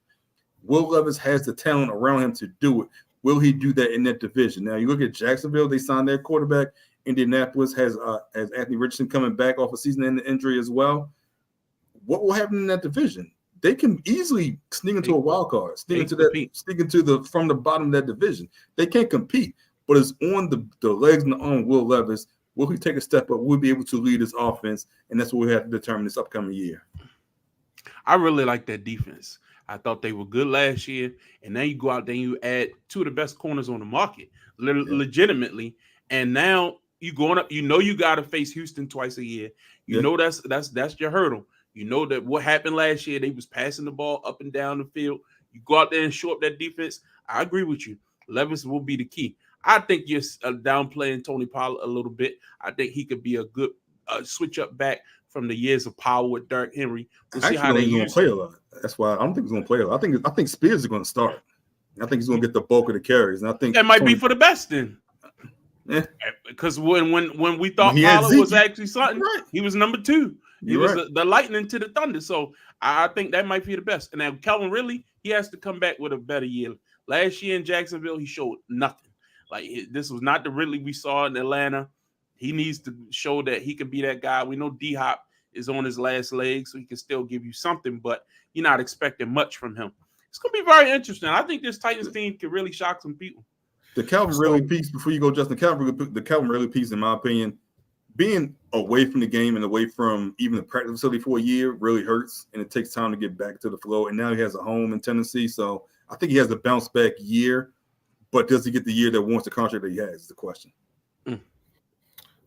Will Levis has the talent around him to do it. Will he do that in that division? Now, you look at Jacksonville, they signed their quarterback. Indianapolis has Anthony Richardson coming back off a season-ending injury as well. What will happen in that division? They can easily sneak into a wild card, sneak into from the bottom of that division. They can't compete, but it's on the legs and the arm of Will Levis. Will he take a step up? Will he be able to lead his offense? And that's what we have to determine this upcoming year. I really like that defense. I thought they were good last year, and now you go out there and you add 2 of the best corners on the market, legitimately, and now you going up. You know you got to face Houston twice a year. You know that's your hurdle. You know that what happened last year, they was passing the ball up and down the field. You go out there and show up that defense. I agree with you. Levis will be the key. I think you're downplaying Tony Pollard a little bit. I think he could be a good switch up back from the years of power with Derrick Henry. We'll see how they going to play a lot. That's why I don't think he's going to play a lot. I think Spears is going to start. I think he's going to get the bulk of the carries, and I think that might be for the best then. Yeah, because when we thought Pollard was actually something, right, he was number 2. He was the lightning to the thunder. So I think that might be the best. And now Calvin Ridley, he has to come back with a better year. Last year in Jacksonville, he showed nothing. Like, this was not the Ridley we saw in Atlanta. He needs to show that he can be that guy. We know D-Hop is on his last leg, so he can still give you something, but you're not expecting much from him. It's going to be very interesting. I think this Titans team can really shock some people. The Calvin Ridley piece, before you go, Justin, the Calvin Ridley piece, in my opinion, being away from the game and away from even the practice facility for a year really hurts, and it takes time to get back to the flow. And now he has a home in Tennessee, so I think he has a bounce back year. But does he get the year that warrants the contract that he has? Is the question.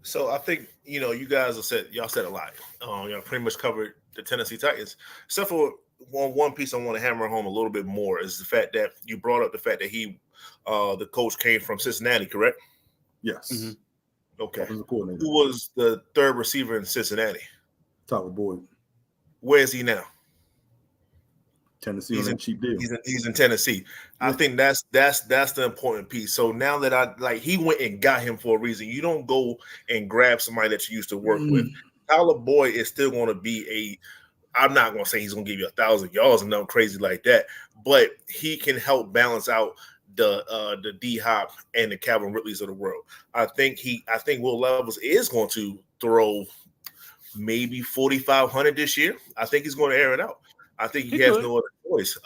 So I think you guys y'all said a lot. Y'all pretty much covered the Tennessee Titans, except for one piece I want to hammer home a little bit more is the fact that you brought up the fact that the coach came from Cincinnati, correct? Yes. Mm-hmm. Okay. Who was the third receiver in Cincinnati? Tyler Boyd. Where is he now? Tennessee on a cheap deal. He's in Tennessee. Yeah. I think that's the important piece. So now that he went and got him for a reason. You don't go and grab somebody that you used to work with. Tyler Boyd is still going to be I'm not going to say he's going to give you 1,000 yards and nothing crazy like that, but he can help balance out the D Hop and the Calvin Ridleys of the world. I think Will Levis is going to throw maybe 4,500 this year. I think he's going to air it out. I think he has no other choice.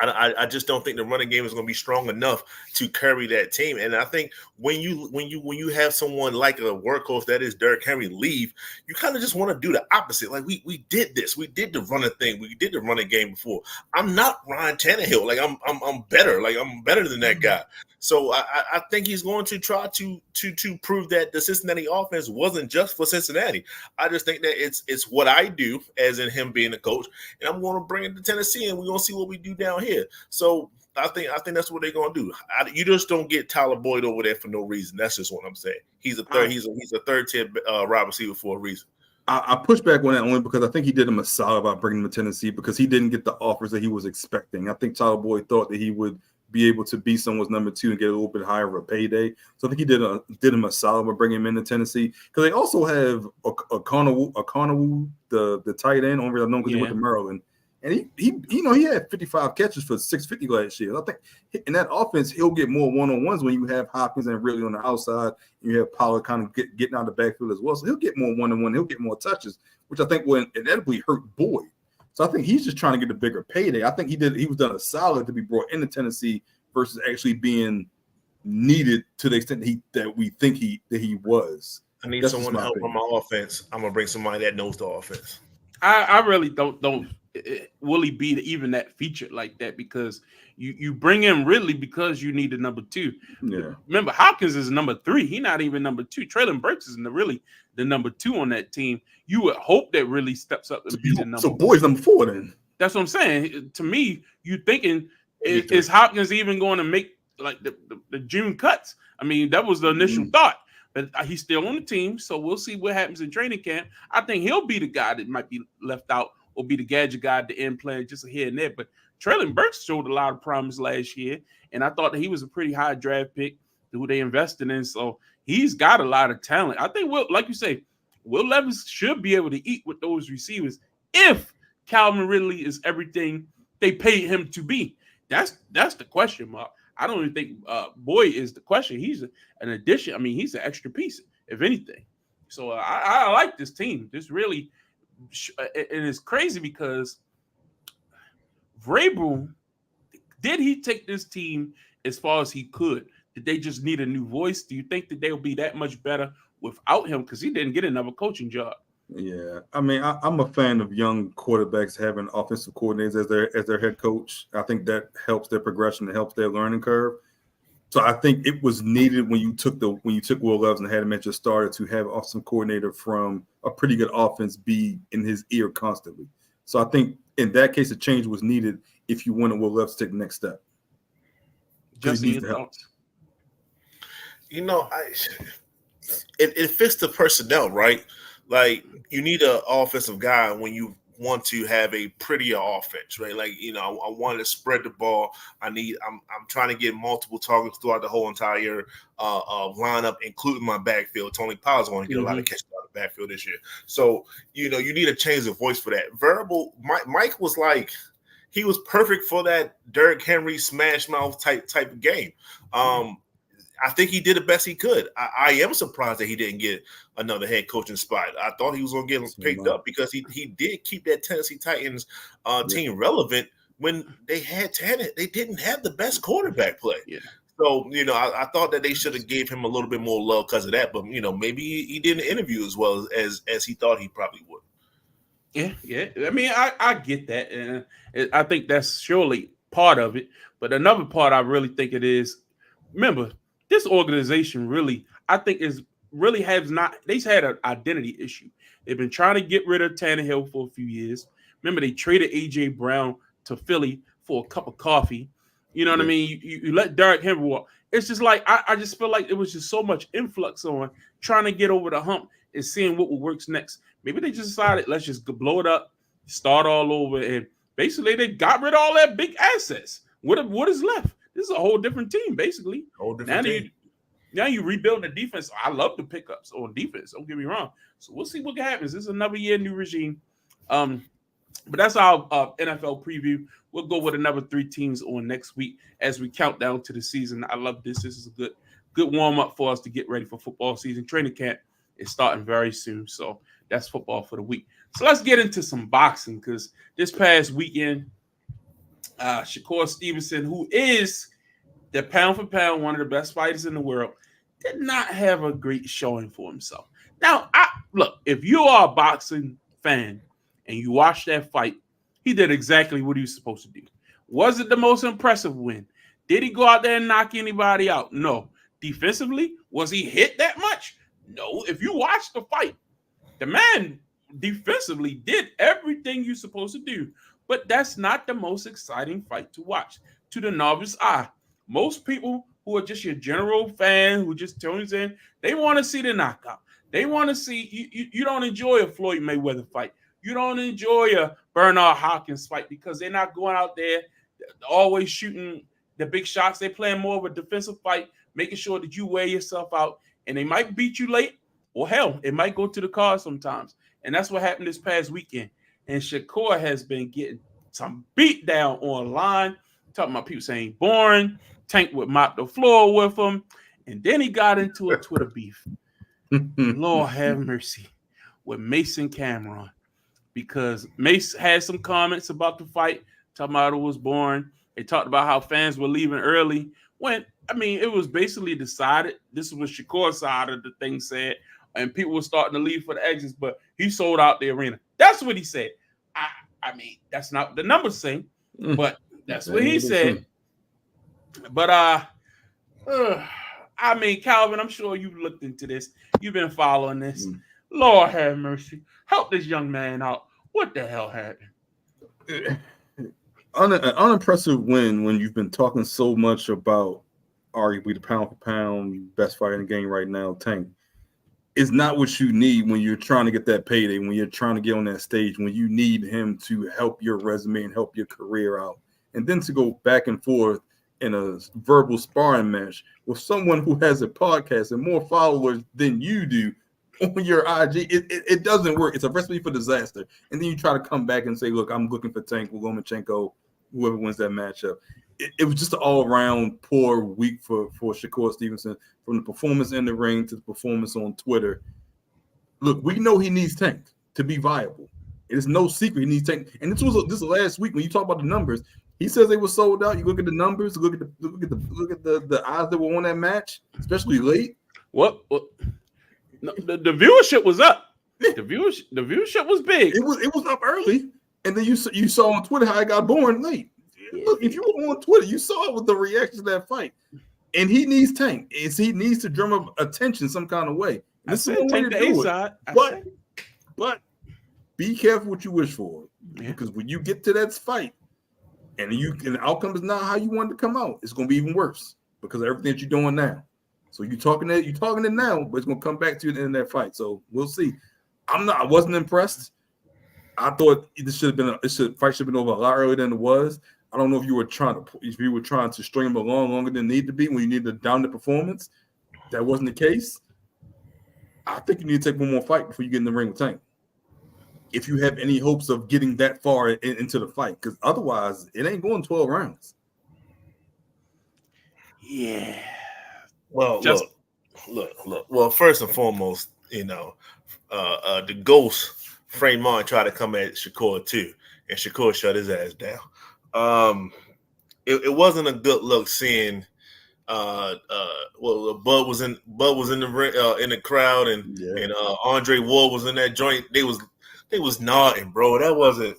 I just don't think the running game is going to be strong enough to carry that team. And I think when you have someone like a workhorse that is Derrick Henry leave, you kind of just want to do the opposite. Like we did this, we did the running thing, we did the running game before. I'm not Ryan Tannehill. Like I'm better. Like I'm better than that guy. So I think he's going to try to prove that the Cincinnati offense wasn't just for Cincinnati. I just think that it's what I do, as in him being the coach, and I'm going to bring it to Tennessee, and we're going to see what we do down here. So I think that's what they're going to do. You just don't get Tyler Boyd over there for no reason. That's just what I'm saying. He's a third tier wide receiver for a reason. I push back on that only because I think he did him a solid by bringing him to Tennessee because he didn't get the offers that he was expecting. I think Tyler Boyd thought that he would be able to be someone's number 2 and get a little bit higher of a payday. So I think he did him a solid by bringing him into Tennessee because they also have O'Connell, the tight end over there, known because he went to Maryland, and he had 55 catches for 650 last year. I think in that offense he'll get more one-on-ones when you have Hopkins and Ridley on the outside. And you have Pollard kind of getting out of the backfield as well, so he'll get more one-on-one. He'll get more touches, which I think will inevitably hurt Boyd. So I think he's just trying to get a bigger payday. I think he was done a solid to be brought into Tennessee versus actually being needed to the extent that we think he was. I need someone to help on my offense. I'm gonna bring somebody that knows the offense. I really don't will he be even that featured like that because you bring in Ridley because you need a number 2. Yeah. Remember, Hopkins is number 3. He's not even number 2. Traylon Burks is really the number 2 on that team. You would hope that really steps up and be the number. So Boyd's number 4 then. That's what I'm saying. To me, you thinking is Hopkins even going to make like the June cuts? I mean, that was the initial thought. But he's still on the team, so we'll see what happens in training camp. I think he'll be the guy that might be left out or be the gadget guy at the end playing just here and there. But Traylon Burks showed a lot of promise last year, and I thought that he was a pretty high draft pick who they invested in. So he's got a lot of talent. I think, like you say, Will Levis should be able to eat with those receivers if Calvin Ridley is everything they paid him to be. That's the question mark. I don't even think Boyd is the question. He's an addition. I mean, he's an extra piece, if anything. So I like this team. This really, and it's crazy because Vrabel, did he take this team as far as he could? Did they just need a new voice? Do you think that they'll be that much better without him? Because he didn't get another coaching job. Yeah, I mean, I'm a fan of young quarterbacks having offensive coordinators as their head coach. I think that helps their progression, it helps their learning curve. So I think it was needed when you took Will Levis and had him at your starter to have an offensive coordinator from a pretty good offense be in his ear constantly. So I think in that case, a change was needed if you wanted Will Levis to take the next step. Just need help. It fits the personnel, right? Like you need an offensive guy when you want to have a prettier offense, right? Like, I want to spread the ball. I'm trying to get multiple targets throughout the whole entire lineup, including my backfield. Tony Pollard's going to get a lot of catches out of the backfield this year. So, you need a change of voice for that. Mike was like, he was perfect for that Derrick Henry smash mouth type of game. I think he did the best he could. I am surprised that he didn't get another head coaching spot. I thought he was going to get picked up because he did keep that Tennessee Titans team relevant when they had Tannehill. They didn't have the best quarterback play. Yeah. So, I thought that they should have gave him a little bit more love because of that. But, maybe he didn't interview as well as he thought he probably would. Yeah. I mean, I get that. And I think that's surely part of it. But another part I really think it is, remember, this organization really, I think, is really has not. They've had an identity issue. They've been trying to get rid of Tannehill for a few years. Remember, they traded AJ Brown to Philly for a cup of coffee. You know what I mean? You let Derrick Henry walk. It's just like I just feel like it was just so much influx on trying to get over the hump and seeing what works next. Maybe they just decided let's just blow it up, start all over, and basically they got rid of all that big assets. What is left? This is a whole different team, basically. Now you rebuild the defense. I love the pickups on defense. Don't get me wrong. So we'll see what happens. This is another year, new regime. But that's our NFL preview. We'll go with another 3 teams on next week as we count down to the season. I love this. This is a good warm up for us to get ready for football season. Training camp is starting very soon. So that's football for the week. So let's get into some boxing because this past weekend, Shakur Stevenson, who is the pound for pound one of the best fighters in the world, did not have a great showing for himself. Now, look, if you are a boxing fan and you watch that fight, he did exactly what he was supposed to do. Was it the most impressive win? Did he go out there and knock anybody out? No. Defensively, was he hit that much? No. If you watch the fight, the man defensively did everything you're supposed to do. But that's not the most exciting fight to watch to the novice eye. Most people who are just your general fan who just tunes in, they want to see the knockout. They want to see you don't enjoy a Floyd Mayweather fight. You don't enjoy a Bernard Hopkins fight because they're not going out there always shooting the big shots. They're playing more of a defensive fight, making sure that you wear yourself out. And they might beat you late, or hell, it might go to the car sometimes. And that's what happened this past weekend. And Shakur has been getting some beat down online, talking about people saying boring. Tank would mop the floor with him. And then he got into a Twitter beef. Lord have mercy with Mason Cameron. Because Mace had some comments about the fight, talking about it was boring. They talked about how fans were leaving early. When, I mean, it was basically decided. This was Shakur's side of the thing said, and people were starting to leave for the exits, but he sold out the arena. That's what he said. I mean, that's not what the numbers say, but that's what he said. But I mean, Calvin, I'm sure you've looked into this. You've been following this. Lord have mercy. Help this young man out. What the hell happened? An unimpressive win when you've been talking so much about arguably the pound for pound best fighter in the game right now, Tank. Is not what you need when you're trying to get that payday, when you're trying to get on that stage, when you need him to help your resume and help your career out. And then to go back and forth in a verbal sparring match with someone who has a podcast and more followers than you do on your IG, it doesn't work. It's a recipe for disaster. And then you try to come back and say, look, I'm looking for Tank Lomachenko, whoever wins that matchup. It was just an all-around poor week for Shakur Stevenson, from the performance in the ring to the performance on Twitter. Look, we know he needs Tank to be viable. It is no secret he needs Tank. And this was last week when you talk about the numbers. He says they were sold out. You look at the numbers, look at the odds that were on that match, especially late. What? No, the viewership was up. The viewership was big. It was up early, and then you saw on Twitter how it got born late. Look, if you were on Twitter, you saw it with the reaction to that fight. And he needs Tank. He needs to drum up attention some kind of way. This is one way to do it. But be careful what you wish for, because when you get to that fight, and the outcome is not how you want it to come out, it's going to be even worse because of everything that you're doing now. So you're talking it now, but it's going to come back to you at the end of that fight. So we'll see. I wasn't impressed. I thought fight should have been over a lot earlier than it was. I don't know if you were trying to string him along longer than it needed to be when you needed to down the performance. That wasn't the case. I think you need to take one more fight before you get in the ring with Tank, if you have any hopes of getting that far into the fight, because otherwise it ain't going 12 rounds. Yeah. Well, look. Well, first and foremost, the ghost Fremont tried to come at Shakur too, and Shakur shut his ass down. It wasn't a good look seeing. Bud was in the crowd, and Andre Ward was in that joint. They was nodding, bro. That wasn't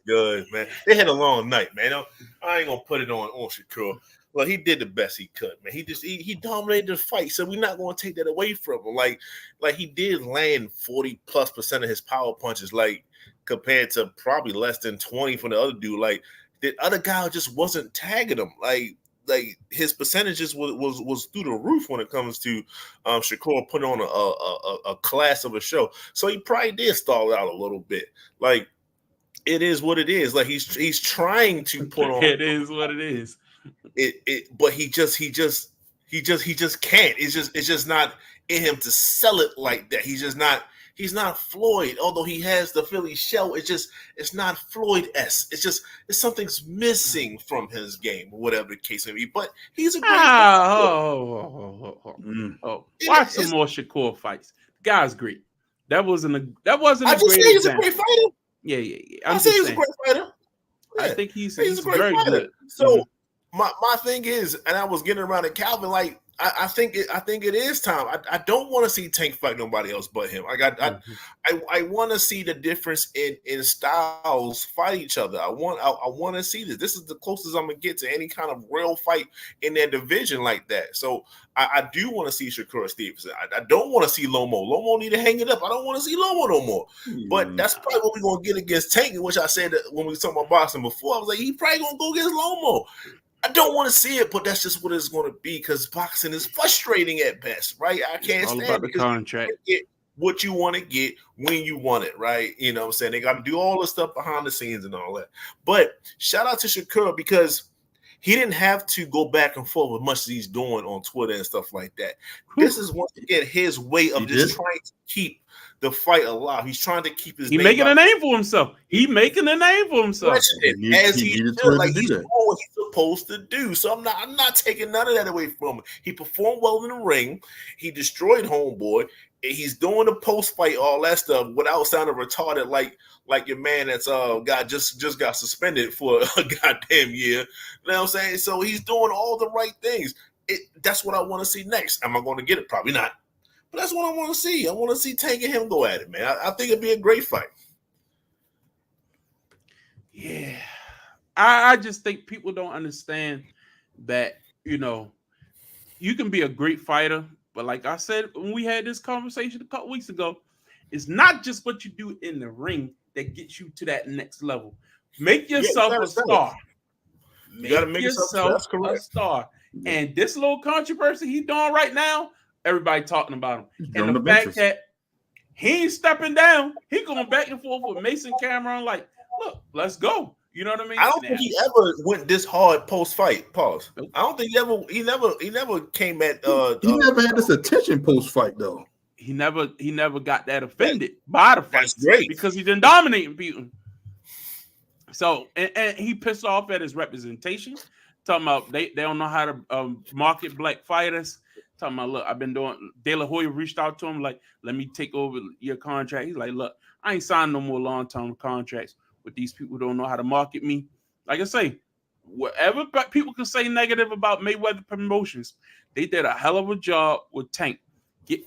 good, man. They had a long night, man. I ain't gonna put it on Shakur. Well, he did the best he could, man. He dominated the fight, so we're not going to take that away from him. Like he did land 40+% of his power punches, like compared to probably less than 20 from the other dude. Like the other guy just wasn't tagging him. Like his percentages was through the roof when it comes to Shakur putting on a class of a show. So he probably did stall out a little bit. Like it is what it is. Like he's trying to put on. It is what it is. But he just can't. It's just not in him to sell it like that. He's not Floyd, although he has the Philly shell. It's not Floyd-esque. It's something's missing from his game, whatever the case may be. But he's a great watch some more Shakur fights. The guy's great. That wasn't a great he's a great fighter. Yeah. I say he's a great fighter. Yeah. I think he's a great very fighter. good. So my thing is, and I was getting around to Calvin, like I think it is time. I don't want to see Tank fight nobody else but him. I want to see the difference in styles fight each other. I want to see this. This is the closest I'm gonna get to any kind of real fight in that division like that. So I do want to see Shakur Stevenson. I don't want to see Lomo. Lomo need to hang it up. I don't want to see Lomo no more. But that's probably what we're gonna get against Tank, which I said that when we were talking about boxing before. I was like, he probably gonna go against Lomo. I don't want to see it, but that's just what it's going to be because boxing is frustrating at best, right? I can't stand about the contract. You get what you want to get when you want it, right? You know what I'm saying? They got to do all the stuff behind the scenes and all that. But shout out to Shakur because he didn't have to go back and forth as much as he's doing on Twitter and stuff like that. This is once again his way of just trying to keep the fight alive. He's trying to keep his. He's making a name for himself. He's making a name for himself. As he feels like he's doing what he's supposed to do. So I'm not taking none of that away from him. He performed well in the ring. He destroyed Homeboy. He's doing the post fight, all that stuff without sounding retarded like your man that's just got suspended for a goddamn year. You know what I'm saying? So he's doing all the right things. That's what I want to see next. Am I going to get it? Probably not. But that's what I want to see. I want to see Tank and him go at it, man. I think it'd be a great fight. Yeah. I just think people don't understand that, you can be a great fighter, but like I said, when we had this conversation a couple weeks ago, it's not just what you do in the ring that gets you to that next level. Make yourself a star. You got to make yourself a star. And this little controversy he's doing right now, everybody talking about him. And the fact that he ain't stepping down, he going back and forth with Mason Cameron like, look, let's go. You know what I mean? I don't think he ever went this hard post fight. Pause. I don't think he never came at he never had this attention post fight though. He never got that offended by the fight. That's great. Because he didn't dominate people. So and he pissed off at his representation, talking about they don't know how to market black fighters. Talking about, look, I've been doing. De La Hoya reached out to him like, let me take over your contract. He's like, look, I ain't signed no more long-term contracts with these people who don't know how to market me. Like I say, whatever people can say negative about Mayweather Promotions, they did a hell of a job with Tank,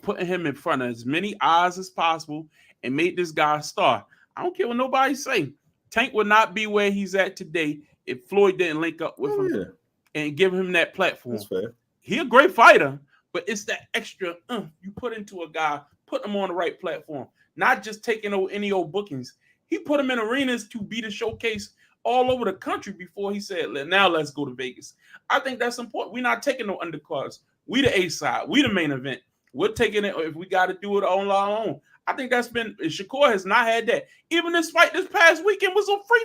putting him in front of as many eyes as possible and made this guy a star. I don't care what nobody say. Tank would not be where he's at today if Floyd didn't link up with him and give him that platform. That's fair. He's a great fighter, but it's that extra you put into a guy, put him on the right platform, not just taking any old bookings. He put him in arenas to be the showcase all over the country before he said, now let's go to Vegas. I think that's important. We're not taking no undercards. We the A side. We the main event. We're taking it if we got to do it on our own. I think that's been Shakur has not had that. Even this fight this past weekend was a free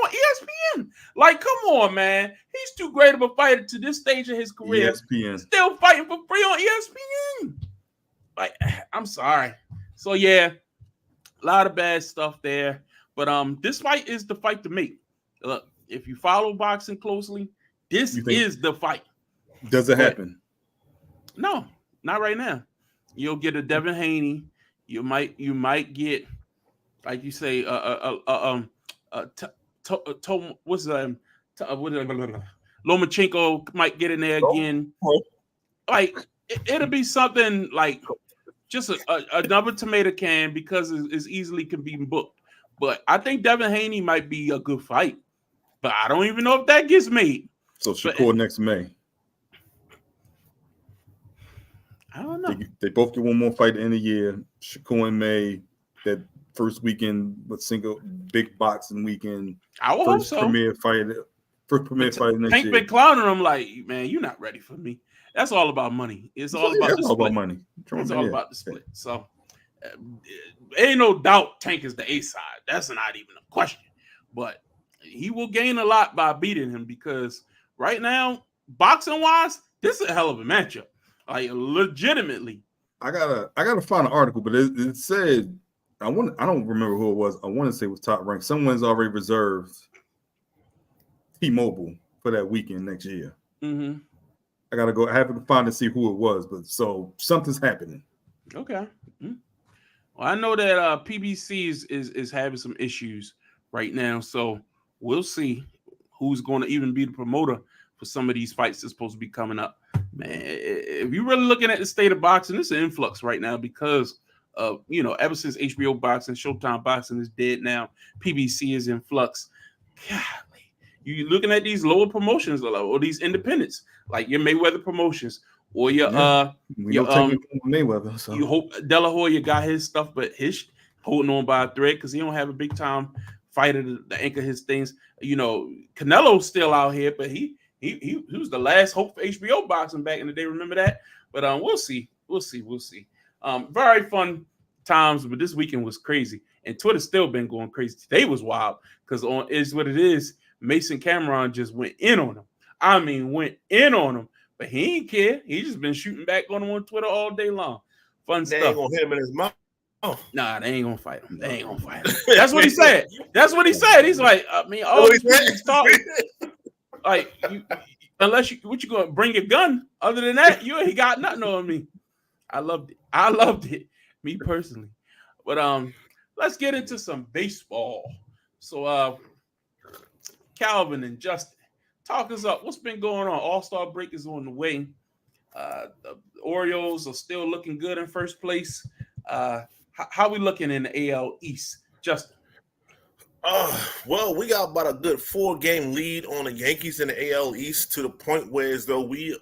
on ESPN. Like, come on, man. He's too great of a fighter to this stage of his career. ESPN. Still fighting for free on ESPN. Like, I'm sorry. So yeah, a lot of bad stuff there. But this fight is the fight to make. Look, if you follow boxing closely, this is the fight. Does it happen? No, not right now. You'll get a Devin Haney. You might get, like you say, Lomachenko might get in there again. Like it'll be something like just another tomato can because it's easily can be booked. But I think Devin Haney might be a good fight. But I don't even know if that gets made. So Shakur next May. I don't know. They both get one more fight at the end of the year. Shakur in May, that first weekend with single big boxing weekend. I will hope so. First premier fight next Tank year. been clowning him like, man, you're not ready for me. That's all about money. It's all about the split. Money. It's all about the split. So ain't no doubt Tank is the A side. That's not even a question. But he will gain a lot by beating him because right now, boxing wise, this is a hell of a matchup. Like legitimately. I gotta find an article, but it said I don't remember who it was. I want to say it was Top Rank. Someone's already reserved T-Mobile for that weekend next year. Mm-hmm. I gotta go. I have to find and see who it was, but so something's happening. Okay. Mm-hmm. Well, I know that PBC is having some issues right now, so we'll see who's going to even be the promoter for some of these fights that's supposed to be coming up. Man, if you're really looking at the state of boxing, it's an influx right now because of, ever since HBO boxing, Showtime boxing is dead now, PBC is in flux. Golly, you're looking at these lower promotions or these independents, like your Mayweather promotions or your Mayweather. So. You hope De La Hoya got his stuff, but his holding on by a thread because he don't have a big time fighter to anchor his things. Canelo's still out here, but he was the last hope for HBO boxing back in the day. Remember that? But we'll see. Very fun times, but this weekend was crazy, and Twitter's still been going crazy. Today was wild because on Is What It Is, Mason Cameron just went in on him. I mean, went in on him, but he ain't care. He just been shooting back on him on Twitter all day long. Fun They stuff. ain't gonna hit him in his mouth. Nah, they ain't gonna fight him. That's what he said. He's like, all these people talking. Like, unless you gonna bring your gun? Other than that, you ain't got nothing on me. I loved it, me personally. But let's get into some baseball. So Calvin and Justin, talk us up. What's been going on? All-Star break is on the way. The Orioles are still looking good in first place. How we looking in the AL East, Justin? Well, we got about a good 4-game lead on the Yankees in the AL East to the point where as though we,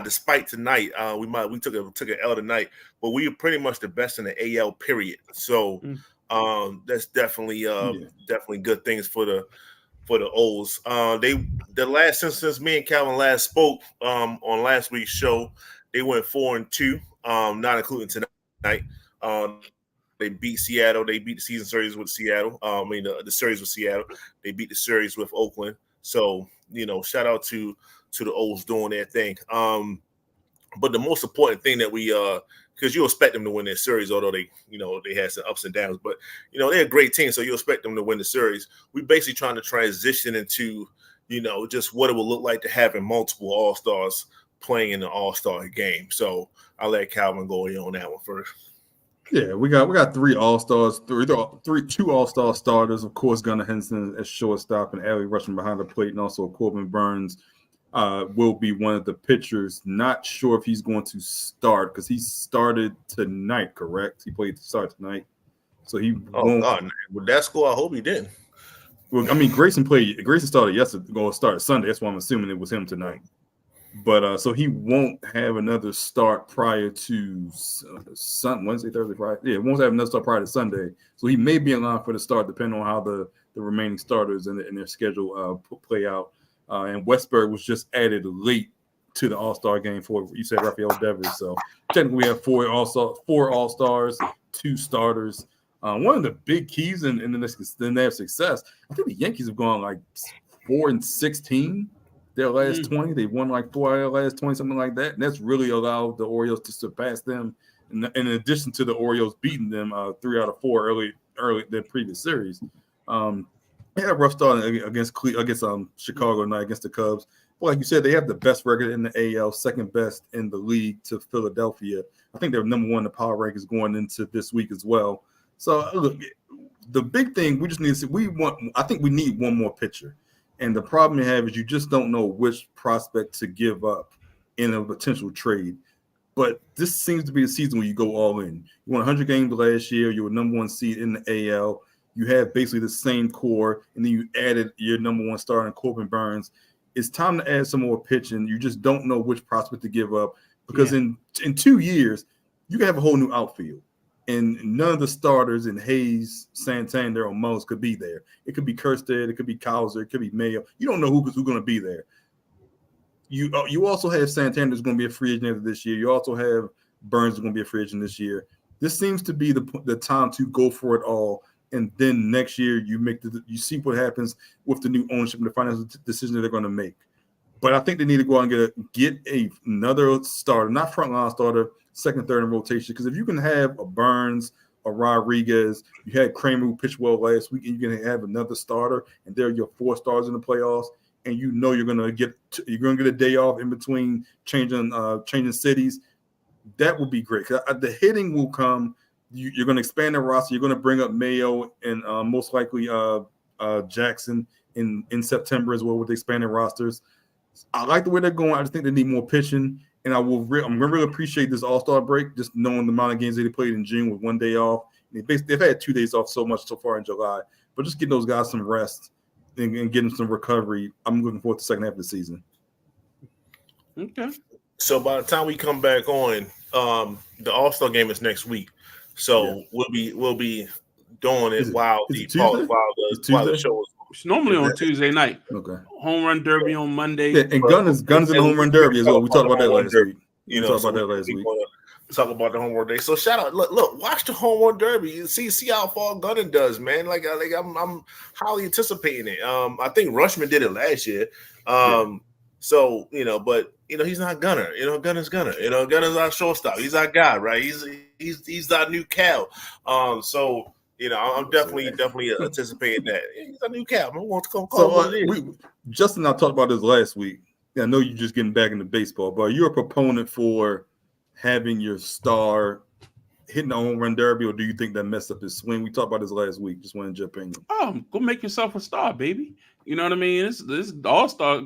despite tonight, we took an L tonight, but we are pretty much the best in the AL period. So, that's definitely good things for the O's. Since me and Calvin last spoke, on last week's show, they went 4-2, not including tonight. They beat Seattle. They beat the season series with Seattle. The series with Seattle. They beat the series with Oakland. So, shout out to the O's doing their thing. But the most important thing that we, because you expect them to win their series, although they had some ups and downs. But, they're a great team, so you expect them to win the series. We're basically trying to transition into, just what it will look like to having multiple All-Stars playing in the All-Star game. So I'll let Calvin go in on that one first. Yeah, we got 3 All-Stars, two All-Star starters. Of course, Gunnar Henson as shortstop and Adley rushing behind the plate, and also Corbin Burns will be one of the pitchers. Not sure if he's going to start because he started tonight, correct? He played to start tonight. So he won't. God, with that score, I hope he didn't. Well, I mean, Grayson started yesterday, or started Sunday. That's why I'm assuming it was him tonight. But so he won't have another start prior to Wednesday, Thursday, Friday. Yeah, won't have another start prior to Sunday. So he may be in line for the start, depending on how the remaining starters and their schedule play out. And Westberg was just added late to the All-Star game for, you said, Rafael Devers. So technically we have 4 All-Stars, 2 starters. One of the big keys in their success, I think the Yankees have gone like 4-16. Their last 20, they won like 4 out of their last 20, something like that. And that's really allowed the Orioles to surpass them. And in addition to the Orioles beating them 3 out of 4 early the previous series. They had a rough start against Chicago tonight against the Cubs. But like you said, they have the best record in the AL, second best in the league to Philadelphia. I think they're number 1 in the power rankings going into this week as well. So look, the big thing we just need to see, I think we need one more pitcher. And the problem you have is you just don't know which prospect to give up in a potential trade. But this seems to be the season where you go all in. You won 100 games last year. You were number 1 seed in the AL. You have basically the same core, and then you added your number one starter in Corbin Burns. It's time to add some more pitching. You just don't know which prospect to give up because in 2 years, you can have a whole new outfield. And none of the starters in Hayes, Santander, or Mullins could be there. It could be Kjerstad, it could be Cowser, it could be Mayo. You don't know who's going to be there. You also have Santander who's going to be a free agent this year. You also have Burns who's going to be a free agent this year. This seems to be the time to go for it all. And then next year you see what happens with the new ownership and the financial decision that they're going to make. But I think they need to go out and get another starter, not frontline starter, second, third in rotation. Because if you can have a Burns, a Rodriguez, you had Kramer who pitched well last week, and you can have another starter, and they're your 4 stars in the playoffs, and you know you're going to get a day off in between changing cities. That would be great. The hitting will come. You're going to expand the roster. You're going to bring up Mayo and most likely Jackson in September as well with the expanded rosters. I like the way they're going. I just think they need more pitching, and I'm going to really appreciate this All-Star break, just knowing the amount of games they played in June with 1 day off. They've had 2 days off so far in July, but just getting those guys some rest and getting some recovery. I'm looking forward to the second half of the season. Okay. So by the time we come back on, the All-Star game is next week. So we'll be doing it while the show is. It's normally on Tuesday night. Okay. Home run derby on Monday. Yeah, and Gunners in the home run derby as well. We talked about that last week. Talk about the home run day. So shout out, look, watch the home run derby. You see how far Gunner does, man. Like I'm highly anticipating it. I think Rushman did it last year. So but he's not Gunner. Gunner's Gunner. Gunner's our shortstop. He's our guy, right? He's our new Cal. So I'm definitely anticipating that. He's a new Cal. I want to call Justin and I talked about this last week. I know you're just getting back into baseball, but you're a proponent for having your star hitting the home run derby, or do you think that messed up his swing? We talked about this last week. Just wanted your opinion. Go make yourself a star, baby. You know what I mean? This All-Star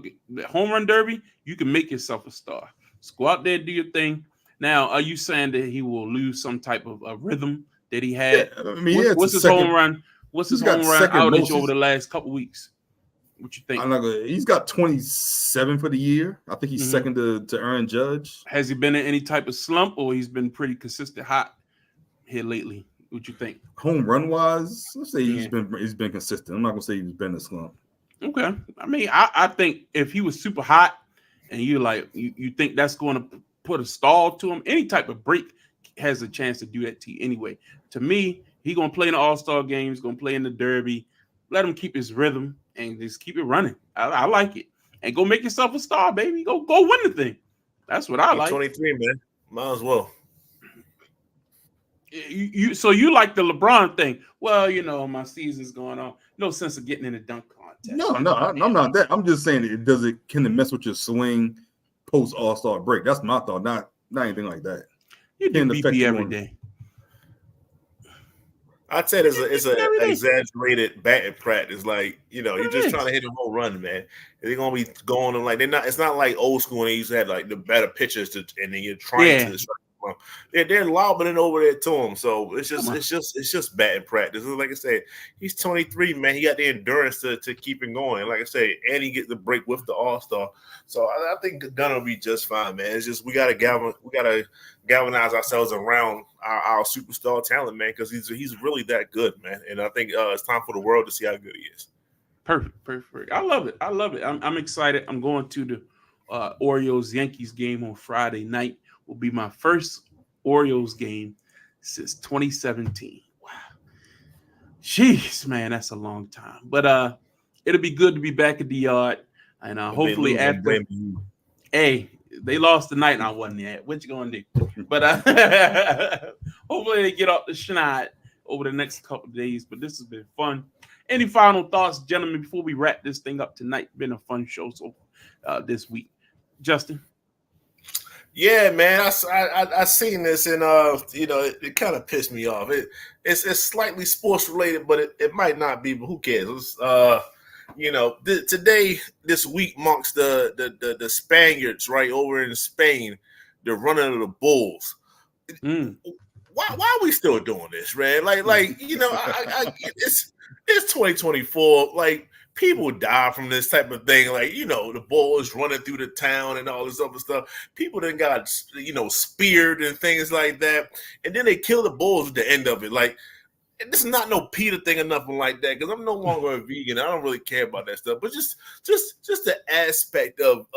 home run derby. You can make yourself a star. Just go out there, do your thing. Now, are you saying that he will lose some type of rhythm that he had? Yeah, what's his home run? What's his home run outage over the last couple weeks? What you think? He's got 27 for the year. I think he's second to Aaron Judge. Has he been in any type of slump, or he's been pretty consistent hot here lately? What you think? Home run wise, let's say he's been consistent. I'm not gonna say he's been in a slump. Okay. I mean, I think if he was super hot and you think that's going to put a stall to him, any type of break has a chance to do that to you anyway. To me, he's going to play in the All-Star game. He's going to play in the Derby. Let him keep his rhythm and just keep it running. I like it. And go make yourself a star, baby. Go win the thing. That's what I like. 23, man. Might as well. So you like the LeBron thing? Well, my season's going on. No sense of getting in a dunk contest. No, I'm not that. I'm just saying can it mess with your swing post All-Star break? That's my thought. Not anything like that. You do BP every day. I'd say it's an exaggerated batting practice. Like, you're just trying to hit a home run, man. They're gonna be going on it's not like old school when they used to have like the better pitchers and then you're trying to they're lobbing it over there to him. So it's just batting practice. Like I said, he's 23, man. He got the endurance to keep it going. Like I said, and he gets the break with the All-Star. So I think Gunner will be just fine, man. It's just we gotta galvanize ourselves around our superstar talent, man, because he's really that good, man. And I think it's time for the world to see how good he is. Perfect. I love it. I'm excited. I'm going to the Orioles-Yankees game on Friday night. Will be my first Orioles game since 2017. Wow. Jeez, man, that's a long time. But it'll be good to be back at the yard. And hopefully after they lost tonight and I wasn't there. What you gonna do? But hopefully they get off the schneid over the next couple of days. But this has been fun. Any final thoughts, gentlemen, before we wrap this thing up tonight? Been a fun show this week. Justin? Yeah, man, I seen this and it kind of pissed me off. It's slightly sports related, but it might not be. But who cares? Today this week marks the Spaniards right over in Spain. The running of the bulls. Why are we still doing this, man? it's 2024. Like, people die from this type of thing. Like, you know, the bulls running through the town and all this other stuff. People then got, you know, speared and things like that. And then they kill the bulls at the end of it. Like, this is not no Peter thing or nothing like that, because I'm no longer a vegan. I don't really care about that stuff. But just the aspect of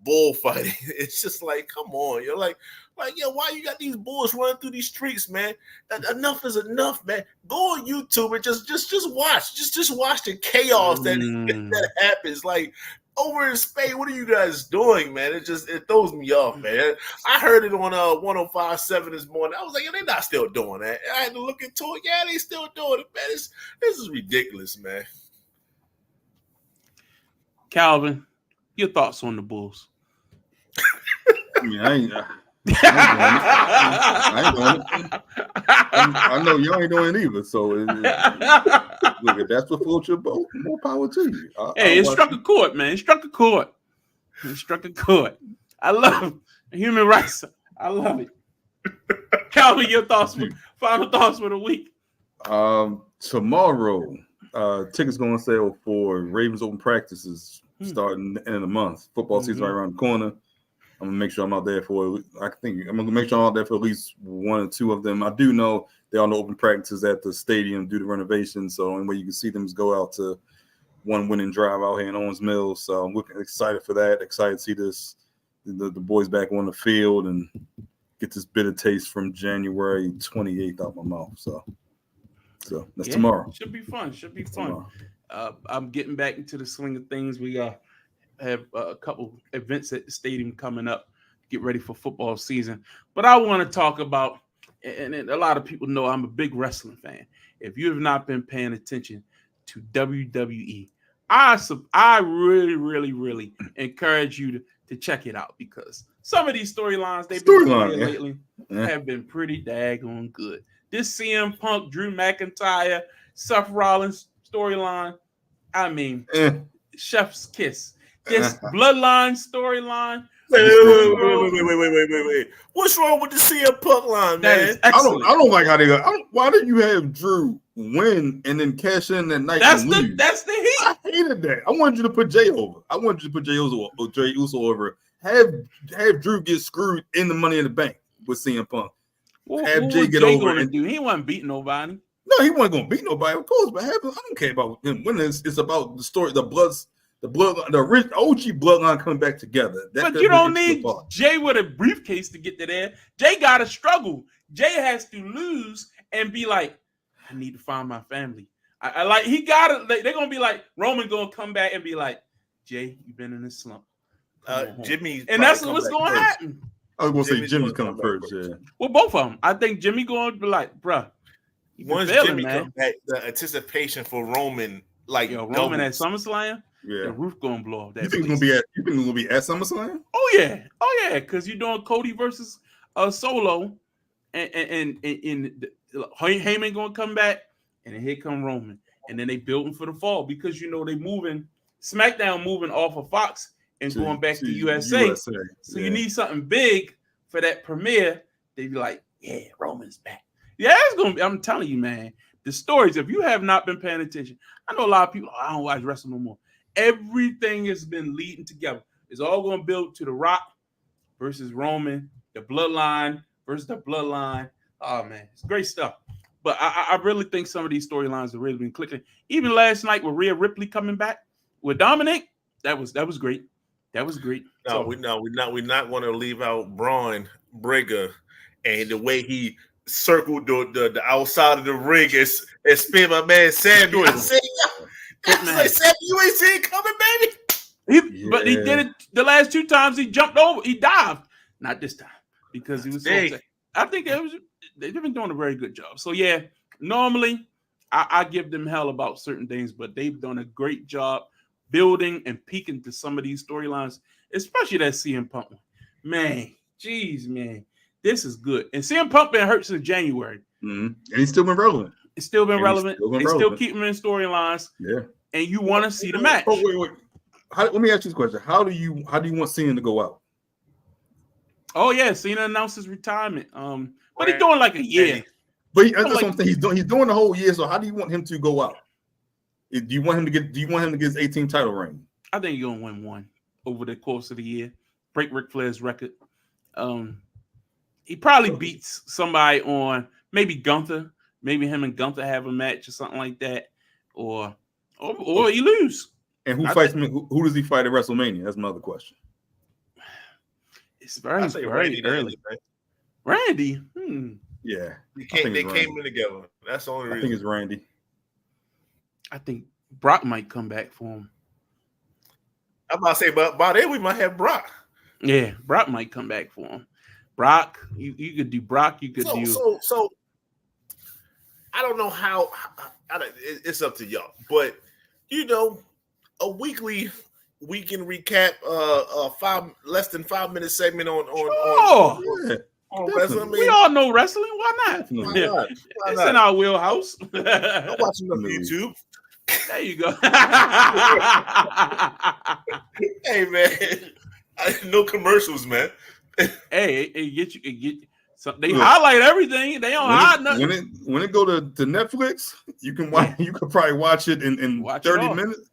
bullfighting. It's just like, come on, you're like, yo, why you got these bulls running through these streets, man? Enough is enough, man. Go on YouTube and just watch. Just watch the chaos that happens. Like, over in Spain, what are you guys doing, man? It throws me off, man. I heard it on 105.7 this morning. I was like, yeah, they're not still doing that. And I had to look into it. Yeah, they still doing it, man. This is ridiculous, man. Calvin, your thoughts on the Bulls? I mean, I ain't doing it. I know you ain't doing it either. So, look, if that's what floats your boat, more power to you. It struck a chord, man. It struck a chord. I love human rights. I love it. Calvin, your thoughts, final thoughts for the week. Tomorrow, tickets going on sale for Ravens open practices starting in the month. Football season right around the corner. I'm gonna make sure I'm out there for. I'm gonna make sure I'm out there for at least one or two of them. I do know they're on the open practices at the stadium due to renovations. So the only way you can see them is go out to one winning drive out here in Owens Mills. So I'm looking excited for that. Excited to see the boys back on the field and get this bitter taste from January 28th out my mouth. So that's tomorrow. Should be fun. I'm getting back into the swing of things. We have a couple events at the stadium coming up. Get ready for football season. But I want to talk about, and a lot of people know I'm a big wrestling fan. If you have not been paying attention to WWE, I really, really, really encourage you to check it out, because some of these storylines they've been playing lately have been pretty daggone good. This CM Punk, Drew McIntyre, Seth Rollins storyline, I mean, chef's kiss. This bloodline storyline. Wait. What's wrong with the CM Punk line, man? I don't like how they go. Why did you have Drew win and then cash in that night? That's the heat. I hated that. I wanted you to put Jay over. Jay Uso over. Have Drew get screwed in the Money in the Bank with CM Punk. What Jay get over and do. He wasn't beating nobody. No, he wasn't going to beat nobody, of course. But I don't care about him winning. It's about the story, the rich OG bloodline coming back together. But you don't need Jay with a briefcase to get to there. Jay got to struggle. Jay has to lose and be like, I need to find my family. I like, he got it. They're going to be like, Roman going to come back and be like, Jay, you've been in a slump. Jimmy. And that's what's going to happen. I was going to say Jimmy's coming first, yeah. Well, both of them. I think Jimmy going to be like, bruh. Once Jimmy comes back, the anticipation for Roman, like, Roman at SummerSlam, yeah, the roof gonna blow off. That you think it's gonna be at SummerSlam? Oh yeah, because you're doing Cody versus Solo, and Heyman gonna come back, and then here come Roman, and then they building for the fall, because you know they moving SmackDown moving off of Fox and going back to USA. So you need something big for that premiere. They be like, yeah, Roman's back. Yeah, it's gonna be. I'm telling you, man. The stories. If you have not been paying attention, I know a lot of people. I don't watch wrestling no more. Everything has been leading together. It's all going to build to The Rock versus Roman, the Bloodline versus the Bloodline. Oh man, it's great stuff. But I really think some of these storylines have really been clicking. Even last night with Rhea Ripley coming back with Dominic, that was great. That was great. No, we're not going to leave out Braun Breaker and the way he circled the outside of the ring and spin my man Sammy. I said, Sammy, you ain't seen it coming, baby. But he did it the last two times. He jumped over. He dived. Not this time, because he was so upset. I think they've been doing a very good job. So yeah, normally I give them hell about certain things, but they've done a great job building and peeking to some of these storylines, especially that CM Punk one. Man, geez, man. This is good. And CM Punk been hurt since January. Mm-hmm. And he's still been relevant. It's still been relevant. They still keep him in storylines. Yeah. And you want to see the match. Oh, wait. Let me ask you this question. How do you want Cena to go out? Oh, yeah. Cena announced his retirement. But he's doing like a year. But that's what I'm saying. He's doing the whole year. So how do you want him to go out? Do you want him to get? Do you want him to get his 18 title reign? I think he's gonna win one over the course of the year. Break Ric Flair's record. He probably beats somebody on maybe Gunther. Maybe him and Gunther have a match or something like that, or he lose. And who fights him? Who does he fight at WrestleMania? That's my other question. It's very early. Randy. Yeah, they came in together. That's the only reason. I think it's Randy. I think Brock might come back for him. I'm about to say, but by then we might have Brock. Yeah, Brock might come back for him. Brock, you could do Brock. You could do. So I don't know how. It's up to y'all, but a weekend recap, less than 5 minute segment on wrestling. We all know wrestling. Why not? Why It's not? In our wheelhouse. I'm watching on YouTube. There you go. Hey man, no commercials, man. Hey, it get you. So they highlight everything. They don't hide nothing. When it go to Netflix, you can watch. You could probably watch it in 30 minutes.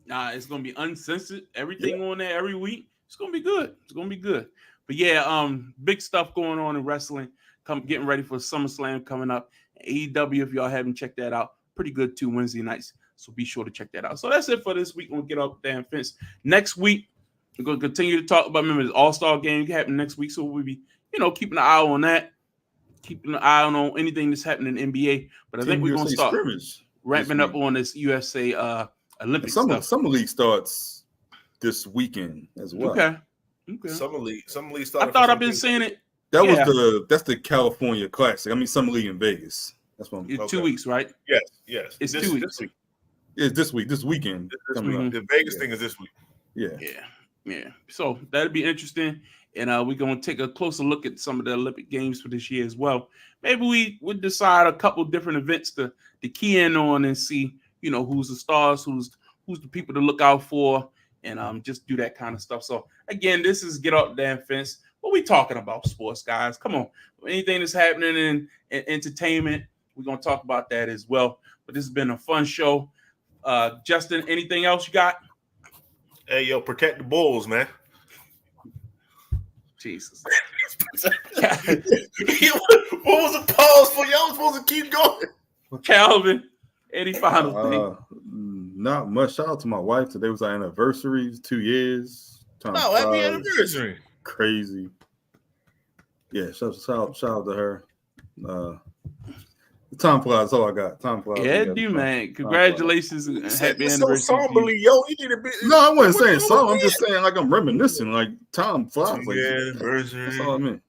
Nah, it's gonna be uncensored. Everything on there every week. It's gonna be good. It's gonna be good. But yeah, big stuff going on in wrestling. Getting ready for SummerSlam coming up. AEW, if y'all haven't checked that out, pretty good too Wednesday nights. So be sure to check that out. So that's it for this week. We'll get off the damn fence. Next week, we're gonna continue to talk about. Remember, the All-Star game happening next week, so we'll be keeping an eye on that, keeping an eye on anything that's happening in NBA. But I think we're gonna start ramping up on this USA Olympic stuff. Summer League starts this weekend as well. Okay. Summer League started. I thought I've been saying it. That's the California Classic. I mean, Summer League in Vegas. That's what It's 2 weeks, right? Yes. It's 2 weeks. This week. It's this week. This weekend. The Vegas thing is this week. Yeah. So that'll be interesting. And we're going to take a closer look at some of the Olympic Games for this year as well. Maybe we would decide a couple different events to key in on and see, who's the stars, who's the people to look out for, and just do that kind of stuff. So, again, this is Get Off the Damn Fence. What we talking about, sports guys? Come on. Anything that's happening in entertainment, we're going to talk about that as well. But this has been a fun show. Justin, anything else you got? Hey, yo, protect the Bulls, man. Jesus. What was the pause for? Y'all supposed to keep going. Calvin, any final thing? Not much. Shout out to my wife. Today was our anniversary. 2 years. Happy anniversary. Crazy. Yeah, shout out to her. Time flies. That's all I got. Time flies. Yeah, do man. Congratulations and happy anniversary. So somberly, yo. You need a bit. No, I wasn't saying so. I'm just saying like I'm reminiscing. Like time flies. Like, anniversary. That's all I mean.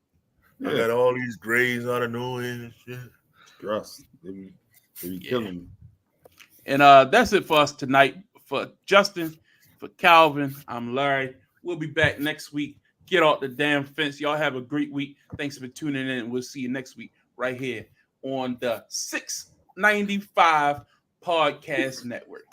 I got all these grades out of nowhere and shit. Gross. They be killing me. And that's it for us tonight. For Justin, for Calvin, I'm Larry. We'll be back next week. Get Off the Damn Fence. Y'all have a great week. Thanks for tuning in. We'll see you next week right here on the 695 Podcast Network.